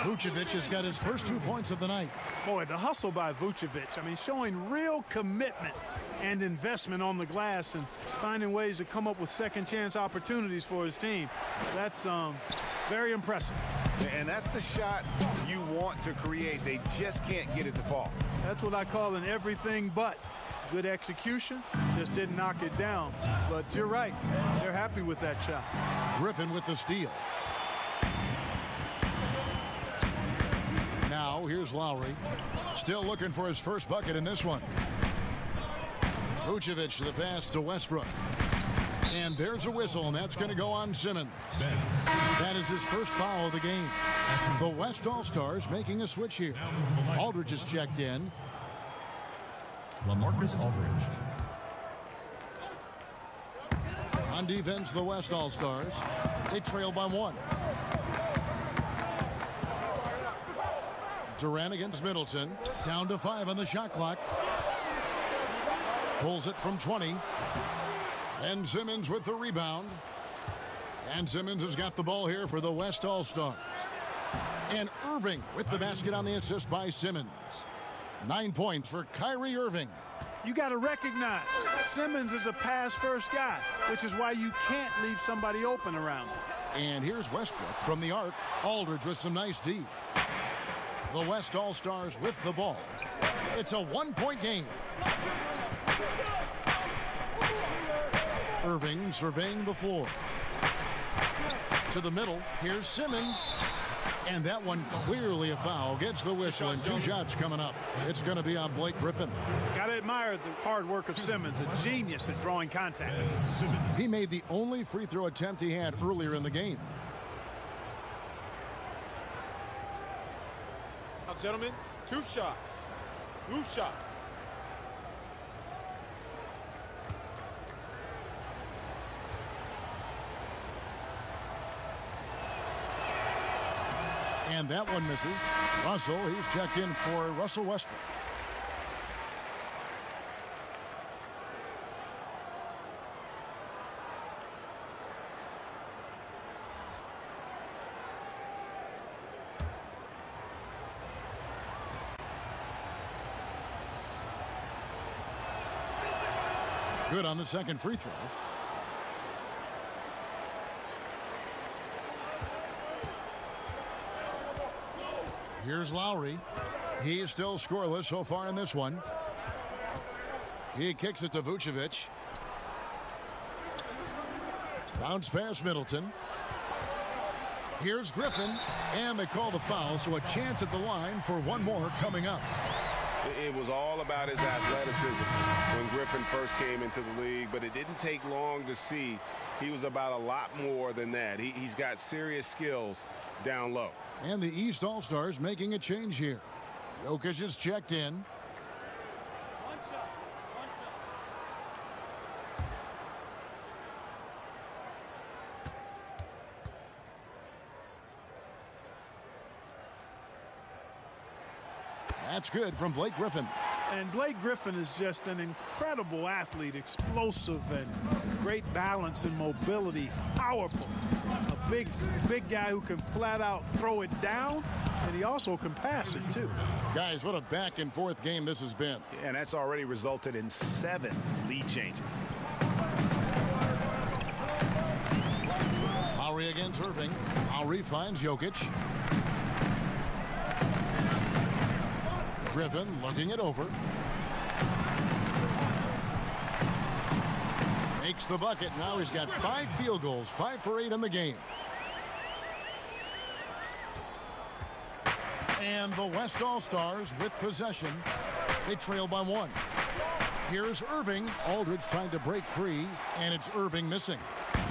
S5: Vucevic has got his first 2 points of the night.
S6: Boy, the hustle by Vucevic. I mean, showing real commitment and investment on the glass and finding ways to come up with second chance opportunities for his team. That's very impressive.
S7: And that's the shot you want to create. They just can't get it to fall.
S6: That's what I call an everything but. Good execution, just didn't knock it down. But you're right, they're happy with that shot.
S5: Griffin with the steal. Now here's Lowry. Still looking for his first bucket in this one. Vucevic the pass to Westbrook. And there's a whistle, and that's going to go on Simmons. That is his first foul of the game. The West All-Stars making a switch here. Aldridge is checked in.
S11: LaMarcus Aldridge.
S5: On defense, the West All-Stars. They trail by 1. Durant against Middleton. Down to 5 on the shot clock. Pulls it from 20. And Simmons with the rebound. And Simmons has got the ball here for the West All-Stars. And Irving with the basket on the assist by Simmons. 9 points for Kyrie Irving.
S6: You got to recognize Simmons is a pass-first guy, which is why you can't leave somebody open around him.
S5: And here's Westbrook from the arc. Aldridge with some nice D. The West All-Stars with the ball. It's a 1-point game. Irving surveying the floor. To the middle. Here's Simmons. And that one clearly a foul. Gets the whistle and 2 shots coming up. It's going to be on Blake Griffin.
S6: Got to admire the hard work of Simmons, a genius at drawing contact.
S5: He made the only free throw attempt he had earlier in the game.
S13: Now, gentlemen, 2 shots. 2 shots.
S5: And that one misses. Russell, he's checked in for Russell Westbrook. Good on the second free throw. Here's Lowry. He is still scoreless so far in this one. He kicks it to Vucevic. Bounce pass Middleton. Here's Griffin. And they call the foul, so a chance at the line for one more coming up.
S7: It was all about his athleticism when Griffin first came into the league, but it didn't take long to see he was about a lot more than that. He's got serious skills down low.
S5: And the East All-Stars making a change here. Jokic is checked in. That's good from Blake Griffin.
S6: And Blake Griffin is just an incredible athlete, explosive and great balance and mobility, powerful. A big guy who can flat out throw it down, and he also can pass it too.
S5: Guys, what a back and forth game this has been.
S12: And that's already resulted in 7 lead changes.
S5: Lowry against Irving. Lowry finds Jokic. Griffin looking it over. Makes the bucket. Now he's got 5 field goals, 5 for 8 in the game. And the West All-Stars with possession. They trail by 1. Here's Irving. Aldridge trying to break free, and it's Irving missing.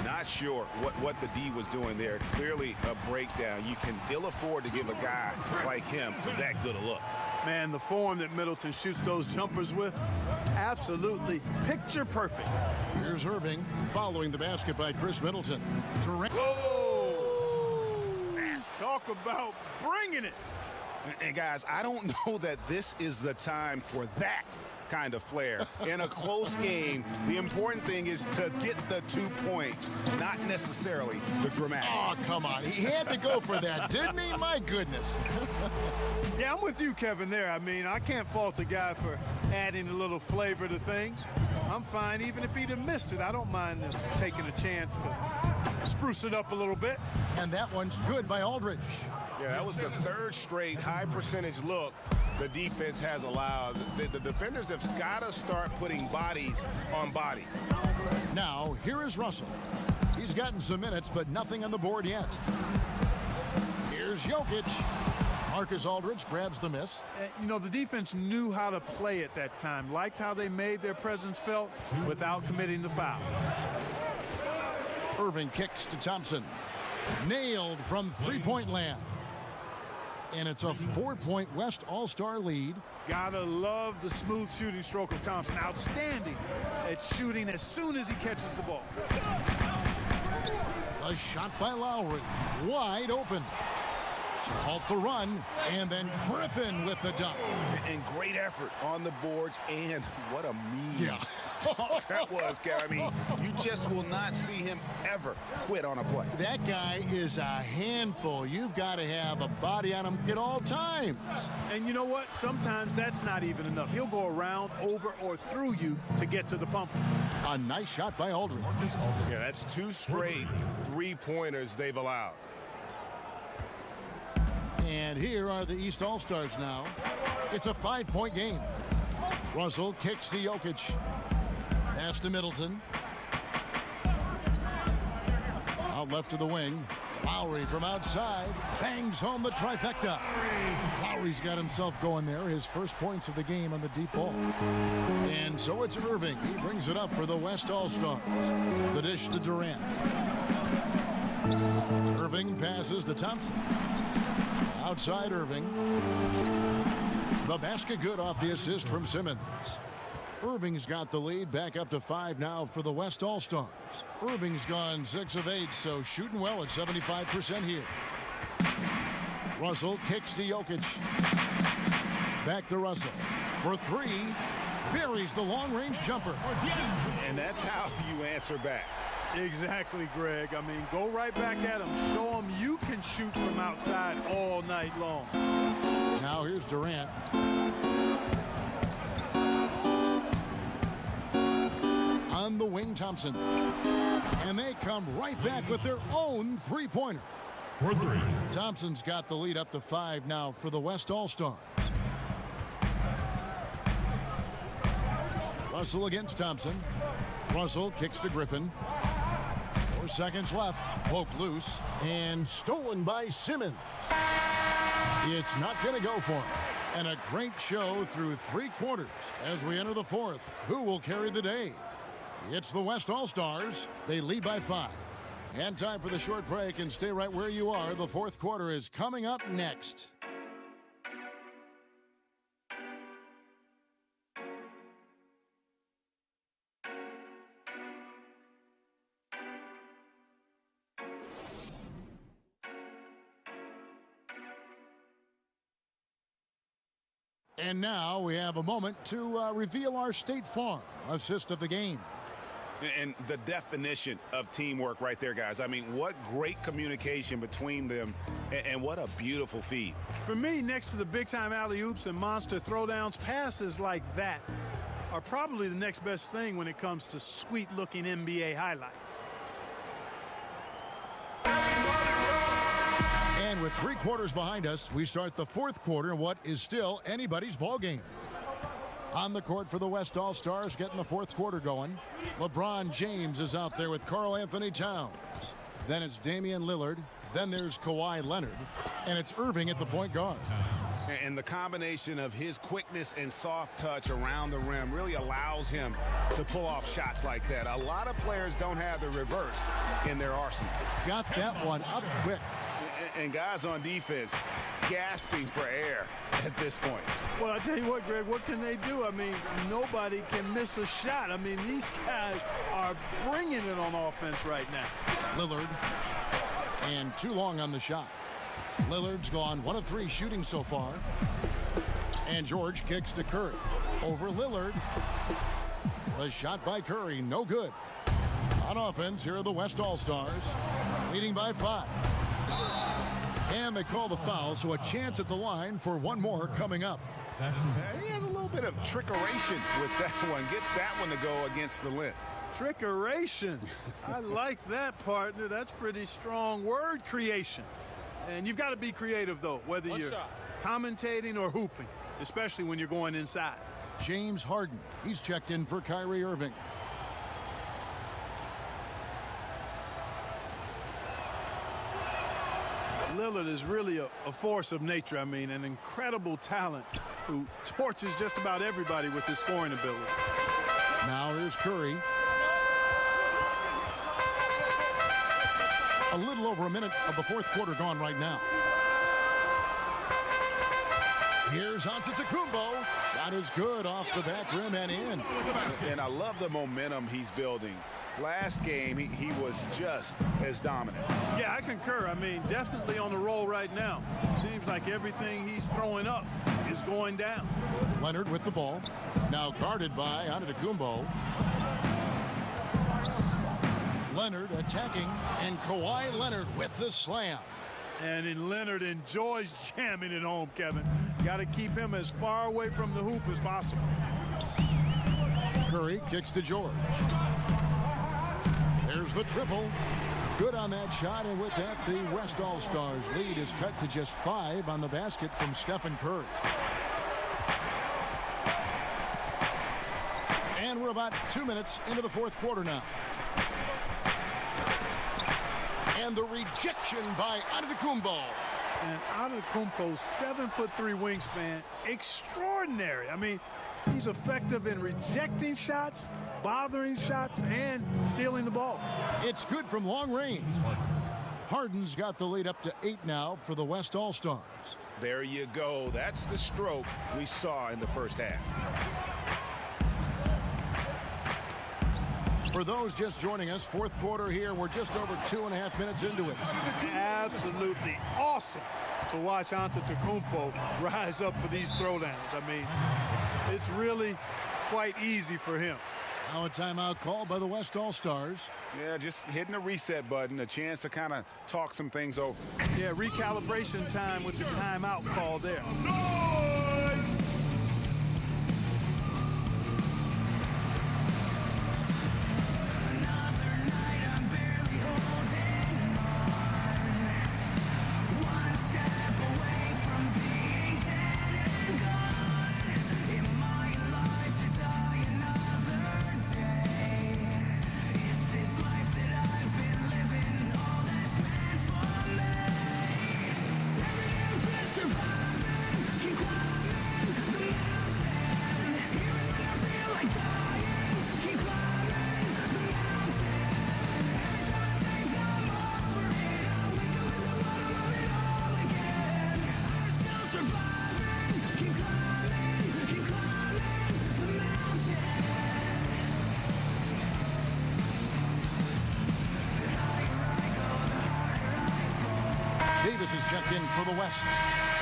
S7: Not sure what the D was doing there. Clearly a breakdown. You can ill afford to give a guy like him that good a look.
S6: Man, the form that Middleton shoots those jumpers with, absolutely picture perfect.
S5: Here's Irving following the basket by Chris Middleton. Durant.
S6: Talk about bringing it.
S7: And guys, I don't know that this is the time for that kind of flair. In a close game, the important thing is to get the 2 points, not necessarily the dramatics.
S5: Oh, come on. He had to go for that, didn't he? My goodness.
S6: Yeah, I'm with you, Kevin, there. I mean, I can't fault the guy for adding a little flavor to things. I'm fine. Even if he'd have missed it, I don't mind taking a chance to spruce it up a little bit.
S5: And that one's good by Aldridge.
S7: Yeah, that was the 3rd straight high percentage look the defense has allowed. The defenders have got to start putting bodies on bodies.
S5: Now, here is Russell. He's gotten some minutes, but nothing on the board yet. Here's Jokic. Marcus Aldridge grabs the miss.
S6: You know, the defense knew how to play at that time, liked how they made their presence felt without committing the foul.
S5: Irving kicks to Thompson. Nailed from three-point land. And it's a 4-point West All-Star lead.
S6: Gotta love the smooth shooting stroke of Thompson. Outstanding at shooting as soon as he catches the ball.
S5: A shot by Lowry. Wide open. To halt the run, and then Griffin with the dunk.
S7: And great effort on the boards, and what a mean
S5: Yeah.
S7: that was, Kev. I mean, you just will not see him ever quit on a play.
S5: That guy is a handful. You've got to have a body on him at all times.
S6: And you know what? Sometimes that's not even enough. He'll go around, over, or through you to get to the pump.
S5: A nice shot by Aldridge.
S7: Yeah, that's 2 straight three-pointers they've allowed.
S5: And here are the East All-Stars now. It's a 5-point game. Russell kicks to Jokic. Pass to Middleton. Out left to the wing. Lowry from outside. Bangs home the trifecta. Lowry's got himself going there. His first points of the game on the deep ball. And so it's Irving. He brings it up for the West All-Stars. The dish to Durant. Irving passes to Thompson. Outside Irving. The basket good off the assist from Simmons. Irving's got the lead back up to 5 now for the West All-Stars. Irving's gone 6 of 8, so shooting well at 75% here. Russell kicks to Jokic. Back to Russell for 3. Buries the long-range jumper.
S7: And that's how you answer back.
S6: Exactly, Greg. I mean, go right back at him. Show him you can shoot from outside all night long.
S5: Now here's Durant. On the wing, Thompson. And they come right back with their own three-pointer.
S11: For 3.
S5: Thompson's got the lead up to 5 now for the West All-Stars. Russell against Thompson. Russell kicks to Griffin. 4 seconds left. Poked loose and stolen by Simmons. It's not going to go for him. And a great show through 3 quarters as we enter the 4th. Who will carry the day? It's the West All-Stars. They lead by 5. And time for the short break, and stay right where you are. The 4th quarter is coming up next. And now we have a moment to reveal our State Farm assist of the game.
S7: And the definition of teamwork right there, guys. I mean, what great communication between them, and what a beautiful feed.
S6: For me, next to the big-time alley-oops and monster throwdowns, passes like that are probably the next best thing when it comes to sweet-looking NBA highlights.
S5: And with 3 quarters behind us, we start the 4th quarter in what is still anybody's ball game. On the court for the West All-Stars, getting the 4th quarter going. LeBron James is out there with Karl Anthony Towns. Then it's Damian Lillard. Then there's Kawhi Leonard. And it's Irving at the point guard.
S7: And the combination of his quickness and soft touch around the rim really allows him to pull off shots like that. A lot of players don't have the reverse in their arsenal.
S5: Got that one up quick.
S7: And guys on defense gasping for air at this point.
S6: Well, I tell you what, Greg, what can they do? I mean, nobody can miss a shot. I mean, these guys are bringing it on offense right now.
S5: Lillard, and too long on the shot. Lillard's gone 1 of 3 shooting so far. And George kicks to Curry. Over Lillard. The shot by Curry, no good. On offense, here are the West All-Stars, leading by 5. And they call the foul, so a chance at the line for one more coming up.
S7: He has a little bit of trickeration with that one. Gets that one to go against the lint.
S6: Trickeration. I like that, partner. That's pretty strong word creation. And you've got to be creative, though, whether you're commentating or hooping, especially when you're going inside.
S5: James Harden. He's checked in for Kyrie Irving.
S6: Lillard is really a force of nature. I mean, an incredible talent who torches just about everybody with his scoring ability.
S5: Now here's Curry. A little over a minute of the fourth quarter gone right now. Here's Antetokounmpo. Shot is good off the back rim and in.
S7: And I love the momentum he's building. Last game, he was just as dominant.
S6: Yeah, I concur. I mean, definitely on the roll right now. Seems like everything he's throwing up is going down.
S5: Leonard with the ball. Now guarded by Antetokounmpo. Leonard attacking, and Kawhi Leonard with the slam.
S6: And Leonard enjoys jamming it home, Kevin. Got to keep him as far away from the hoop as possible.
S5: Curry kicks to George. There's the triple. Good on that shot, and with that, the West All-Stars lead is cut to just 5 on the basket from Stephen Curry. And we're about 2 minutes into the fourth quarter now. And the rejection by Antetokounmpo.
S6: And Antetokounmpo's 7'3" wingspan, extraordinary. I mean, he's effective in rejecting shots, bothering shots, and stealing the ball.
S5: It's good from long range. Harden's got the lead up to 8 now for the West All-Stars.
S7: There you go. That's the stroke we saw in the first half.
S5: For those just joining us, fourth quarter here. We're just over 2.5 minutes into it.
S6: Absolutely awesome to watch Antetokounmpo rise up for these throwdowns. I mean, it's really quite easy for him.
S5: Now a timeout called by the West All-Stars.
S7: Yeah, just hitting the reset button, a chance to kind of talk some things over.
S6: Yeah, recalibration time with the timeout call there.
S5: Davis is checked in for the West.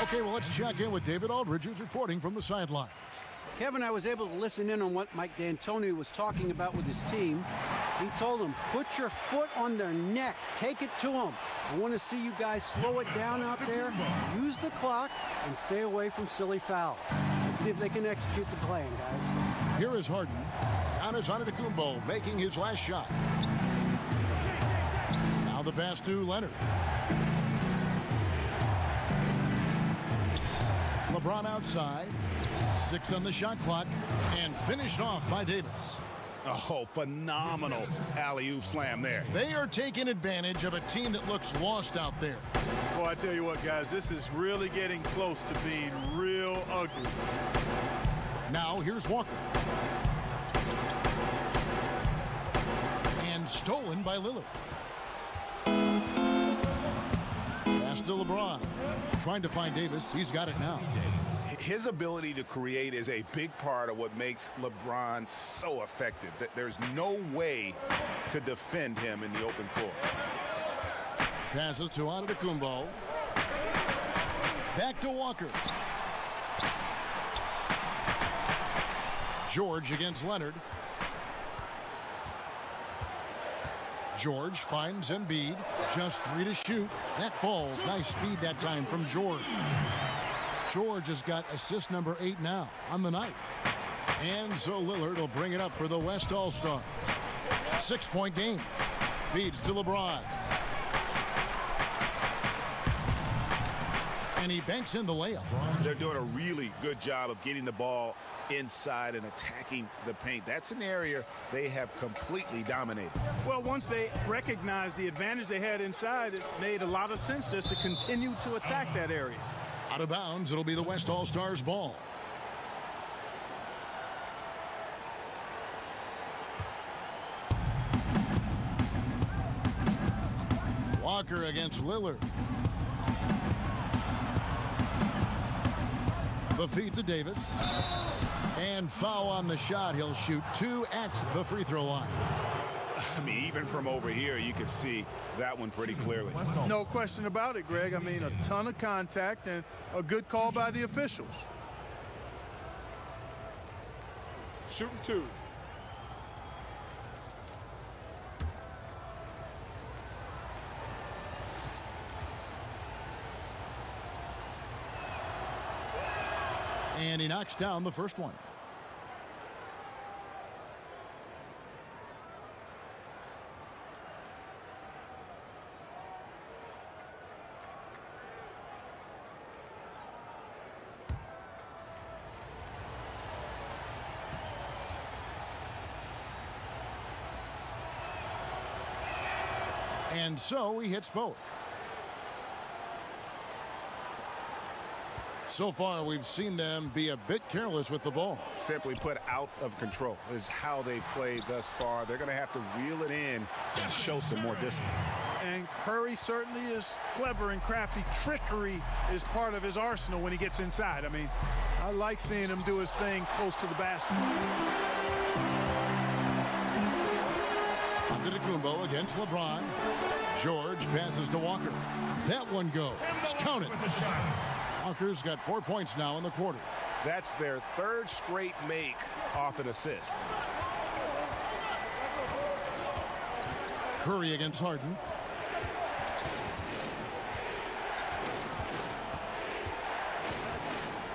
S5: Okay, well, let's check in with David Aldridge, who's reporting from the sidelines.
S9: Kevin, I was able to listen in on what Mike D'Antoni was talking about with his team. He told them, put your foot on their neck. Take it to them. I want to see you guys slow it down out there, use the clock, and stay away from silly fouls. Let's see if they can execute the plan, guys.
S5: Here is Harden. Giannis Antetokounmpo making his last shot. Now the pass to Leonard. LeBron outside. 6 on the shot clock, and finished off by Davis.
S12: Oh, phenomenal alley-oop slam there.
S5: They are taking advantage of a team that looks lost out there.
S6: Well, I tell you what, guys, this is really getting close to being real ugly.
S5: Now here's Walker. And stolen by Lillard. Pass to LeBron. Trying to find Davis. He's got it now.
S12: His ability to create is a big part of what makes LeBron so effective. There's no way to defend him in the open floor.
S5: Passes to Antetokounmpo. Back to Walker. George against Leonard. George finds Embiid. Just 3 to shoot. That falls. Nice speed that time from George. George has got assist number 8 now on the night. And so Lillard will bring it up for the West All-Stars. 6-point game. Feeds to LeBron. And he banks in the layup.
S12: They're doing a really good job of getting the ball inside and attacking the paint. That's an area they have completely dominated.
S6: Well, once they recognized the advantage they had inside, it made a lot of sense just to continue to attack that area.
S5: Out of bounds, it'll be the West All-Stars ball. Walker against Lillard. The feed to Davis. And foul on the shot. He'll shoot 2 at the free throw line.
S12: I mean, even from over here, you can see that one pretty clearly.
S6: No question about it, Greg. I mean, a ton of contact and a good call by the officials.
S13: Shooting 2.
S5: And he knocks down the first one. And so he hits both. So far, we've seen them be a bit careless with the ball.
S12: Simply put, out of control is how they played thus far. They're going to have to reel it in and show some more discipline.
S6: And Curry certainly is clever and crafty. Trickery is part of his arsenal when he gets inside. I mean, I like seeing him do his thing close to the basket.
S5: Antetokounmpo against LeBron. George passes to Walker. That one goes. Count it. Walker's got 4 points now in the quarter.
S12: That's their 3rd straight make off an assist.
S5: Curry against Harden.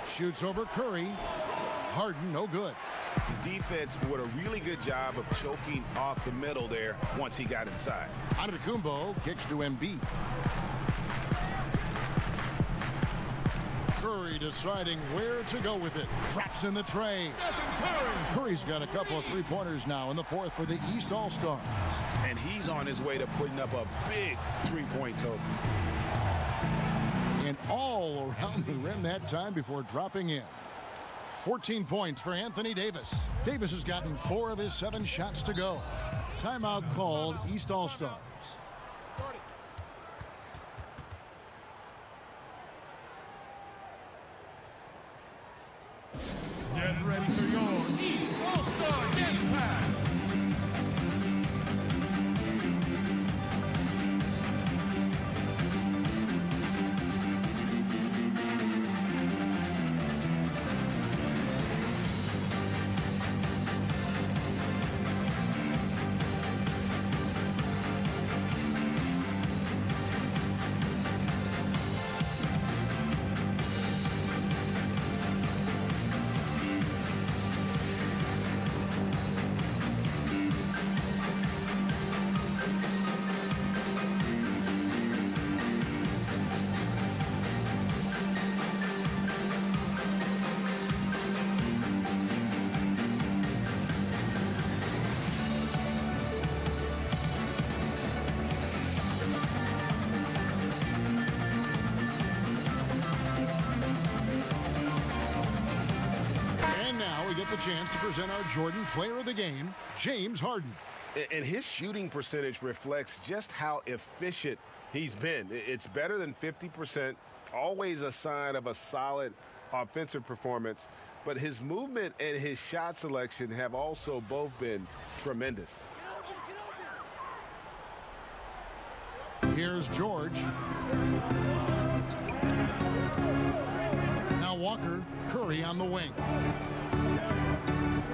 S5: Shoots over Curry. Harden, no good.
S12: Defense did a really good job of choking off the middle there once he got inside.
S5: Antetokounmpo kicks to Embiid. Curry deciding where to go with it. Traps in the tray. Curry's got a couple of three-pointers now in the 4th for the East All-Stars.
S12: And he's on his way to putting up a big 3-point total.
S5: And all around the rim that time before dropping in. 14 points for Anthony Davis. Davis has gotten 4 of his 7 shots to go. Timeout called, East All-Stars.
S11: Get ready for your East All-Star Dance Pack.
S5: the chance to present our Jordan Player of the Game, James Harden.
S7: And his shooting percentage reflects just how efficient he's been. It's better than 50%, always a sign of a solid offensive performance. But his movement and his shot selection have also both been tremendous.
S5: Here's George. Now Walker, Curry on the wing.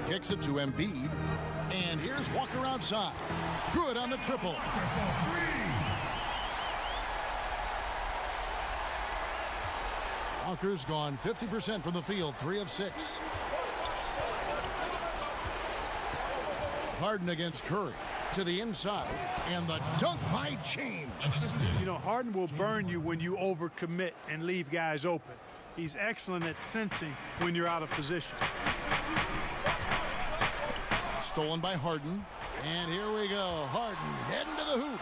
S5: Kicks it to Embiid. And here's Walker outside. Good on the triple. Walker's gone 50% from the field, 3 of 6. Harden against Curry to the inside, and the dunk by James.
S6: You know, Harden will burn you when you overcommit and leave guys open. He's excellent at sensing when you're out of position.
S5: Stolen by Harden, and here we go. Harden heading to the hoop,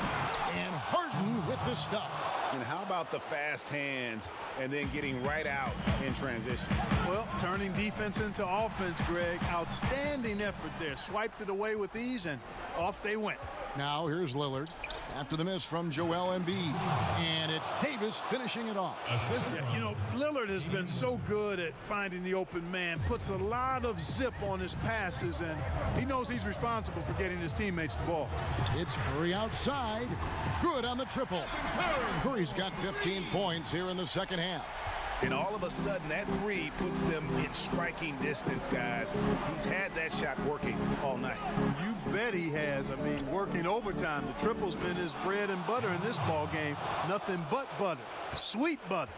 S5: and Harden with the stuff.
S12: And how about the fast hands and then getting right out in transition?
S6: Well, turning defense into offense, Greg. Outstanding effort there. Swiped it away with ease, and off they went.
S5: Now here's Lillard after the miss from Joel Embiid. And it's Davis finishing it off.
S6: Yeah, you know, Lillard has been so good at finding the open man. Puts a lot of zip on his passes, and he knows he's responsible for getting his teammates the ball.
S5: It's Curry outside. Good on the triple. Curry's got 15 points here in the second half.
S12: And all of a sudden, that three puts them in striking distance, guys. He's had that shot working all night.
S6: You bet he has. I mean, working overtime. The triple's been his bread and butter in this ball game. Nothing but butter. Sweet butter.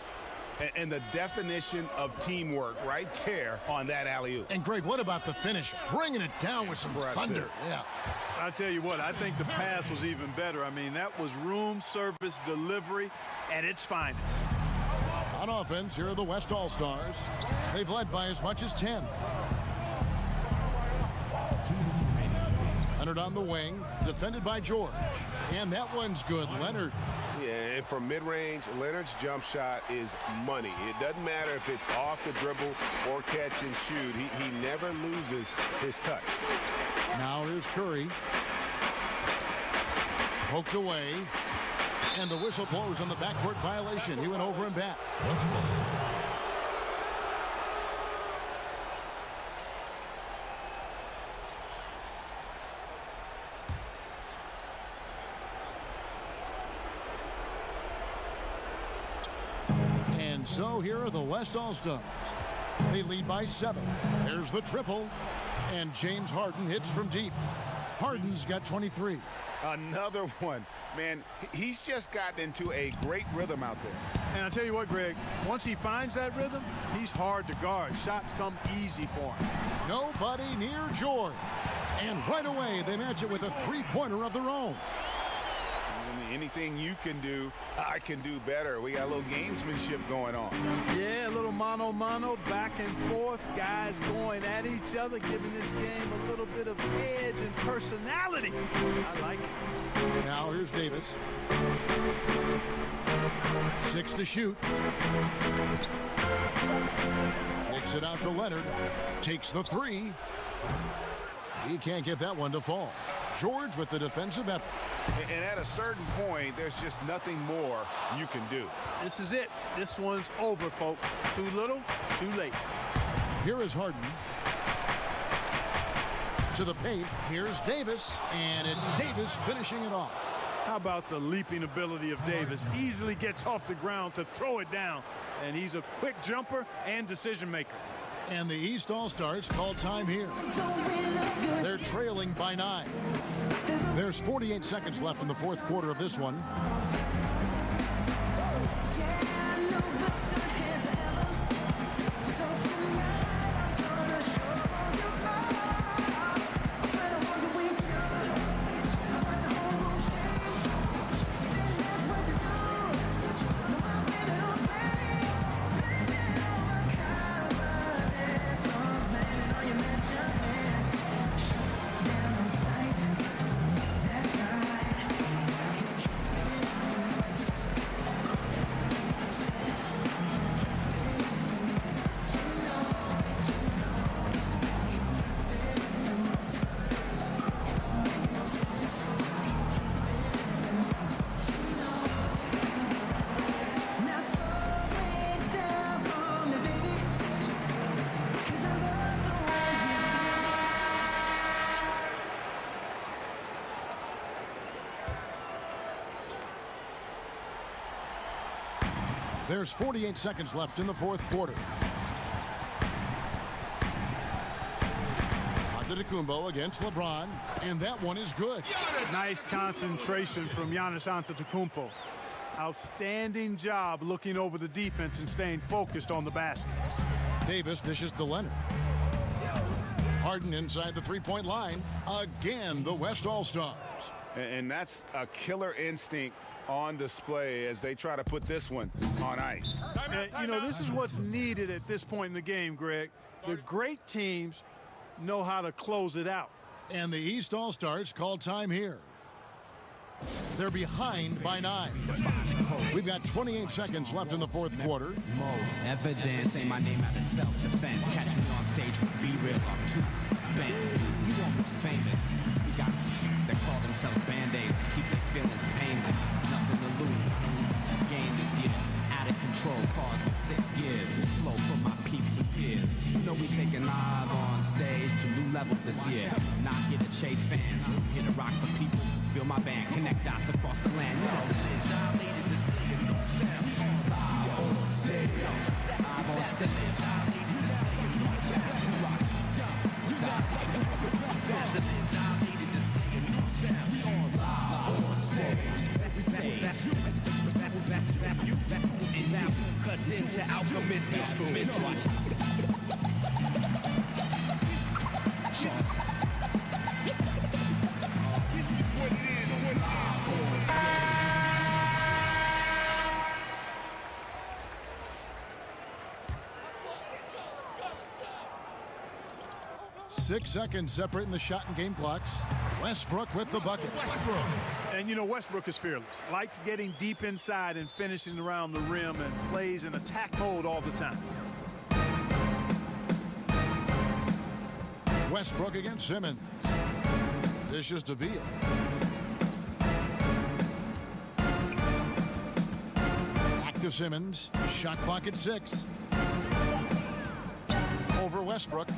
S12: And the definition of teamwork right there on that alley-oop.
S5: And, Greg, what about the finish? Bringing it down with some thunder. Yeah.
S6: I'll tell you what, I think the pass was even better. I mean, that was room service delivery at its finest.
S5: On offense, here are the West All-Stars. They've led by as much as 10. Leonard on the wing, defended by George. And that one's good. Leonard.
S7: Yeah, and from mid-range, Leonard's jump shot is money. It doesn't matter if it's off the dribble or catch and shoot. He never loses his touch.
S5: Now here's Curry. Poked away. And the whistle blows on the backcourt violation. He went over and back. And so here are the West All-Stars. They lead by 7. There's the triple. And James Harden hits from deep. Harden's got 23.
S12: Another one. Man, he's just gotten into a great rhythm out there.
S6: And I'll tell you what, Greg, once he finds that rhythm, he's hard to guard. Shots come easy for him.
S5: Nobody near George. And right away, they match it with a three-pointer of their own.
S12: Anything you can do, I can do better. We got a little gamesmanship going on.
S6: Yeah, a little mano-mano, back and forth. Guys going at each other, giving this game a little bit of edge and personality. I like it.
S5: Now here's Davis. 6 to shoot. Kicks it out to Leonard. Takes the 3. He can't get that one to fall. George with the defensive effort.
S12: And at a certain point, there's just nothing more you can do.
S6: This is it. This one's over, folks. Too little, too late.
S5: Here is Harden. To the paint. Here's Davis. And it's Davis finishing it off.
S6: How about the leaping ability of Davis? Easily gets off the ground to throw it down. And he's a quick jumper and decision maker.
S5: And the East All-Stars call time here. They're trailing by 9. There's 48 seconds left in the fourth quarter of this one. There's 48 seconds left in the fourth quarter. Antetokounmpo against LeBron, and that one is good.
S6: Nice concentration from Giannis Antetokounmpo. Outstanding job looking over the defense and staying focused on the basket.
S5: Davis dishes to Leonard. Harden inside the three-point line. Again, the West All-Stars.
S12: And that's a killer instinct on display as they try to put this one on ice.
S6: You know, this is what's needed at this point in the game, Greg. The great teams know how to close it out.
S5: And the East All-Stars call time here. They're behind by 9. We've got 28 seconds left in the fourth quarter.
S14: Most evidence, say my name out of self-defense. Catch me on stage with Be Real off 2 bent. You almost famous. We got that call themselves Band-Aids. Keep their feelings painless. Nothing to lose. Game this year. Out of control. Cars with 6 gears. Flow from my peeps and peers. You know we taking live on stage to new levels this year. Not here to chase fans. Here to rock the people. Feel my band, connect dots across the land. Live on stage. And now cuts into Alchemist instruments.
S5: Six seconds separating the shot and game clocks. Westbrook with the bucket.
S6: And you know, Westbrook is fearless. Likes getting deep inside and finishing around the rim and plays in attack mode all the time.
S5: Westbrook against Simmons. Dishes to Beal. Back to Simmons. Shot clock at 6. Over Westbrook.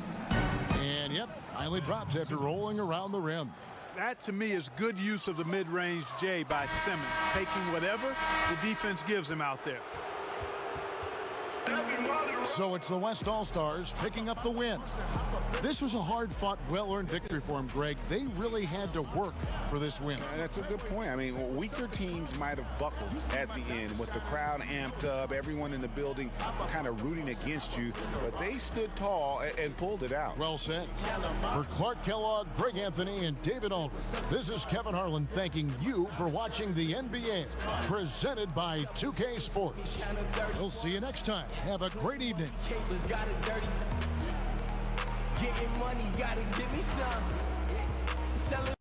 S5: And yep, finally drops after rolling around the rim.
S6: That to me is good use of the mid-range J by Simmons, taking whatever the defense gives him out there.
S5: So it's the West All-Stars picking up the win. This was a hard-fought, well-earned victory for him, Greg. They really had to work for this win.
S7: That's a good point. I mean, weaker teams might have buckled at the end with the crowd amped up, everyone in the building kind of rooting against you, but they stood tall and pulled it out.
S5: Well said. For Clark Kellogg, Greg Anthony, and David Aldridge, this is Kevin Harlan thanking you for watching the NBA, presented by 2K Sports. We'll see you next time. Have a great evening.
S10: Capers got it dirty. Getting money, gotta give me some. Selling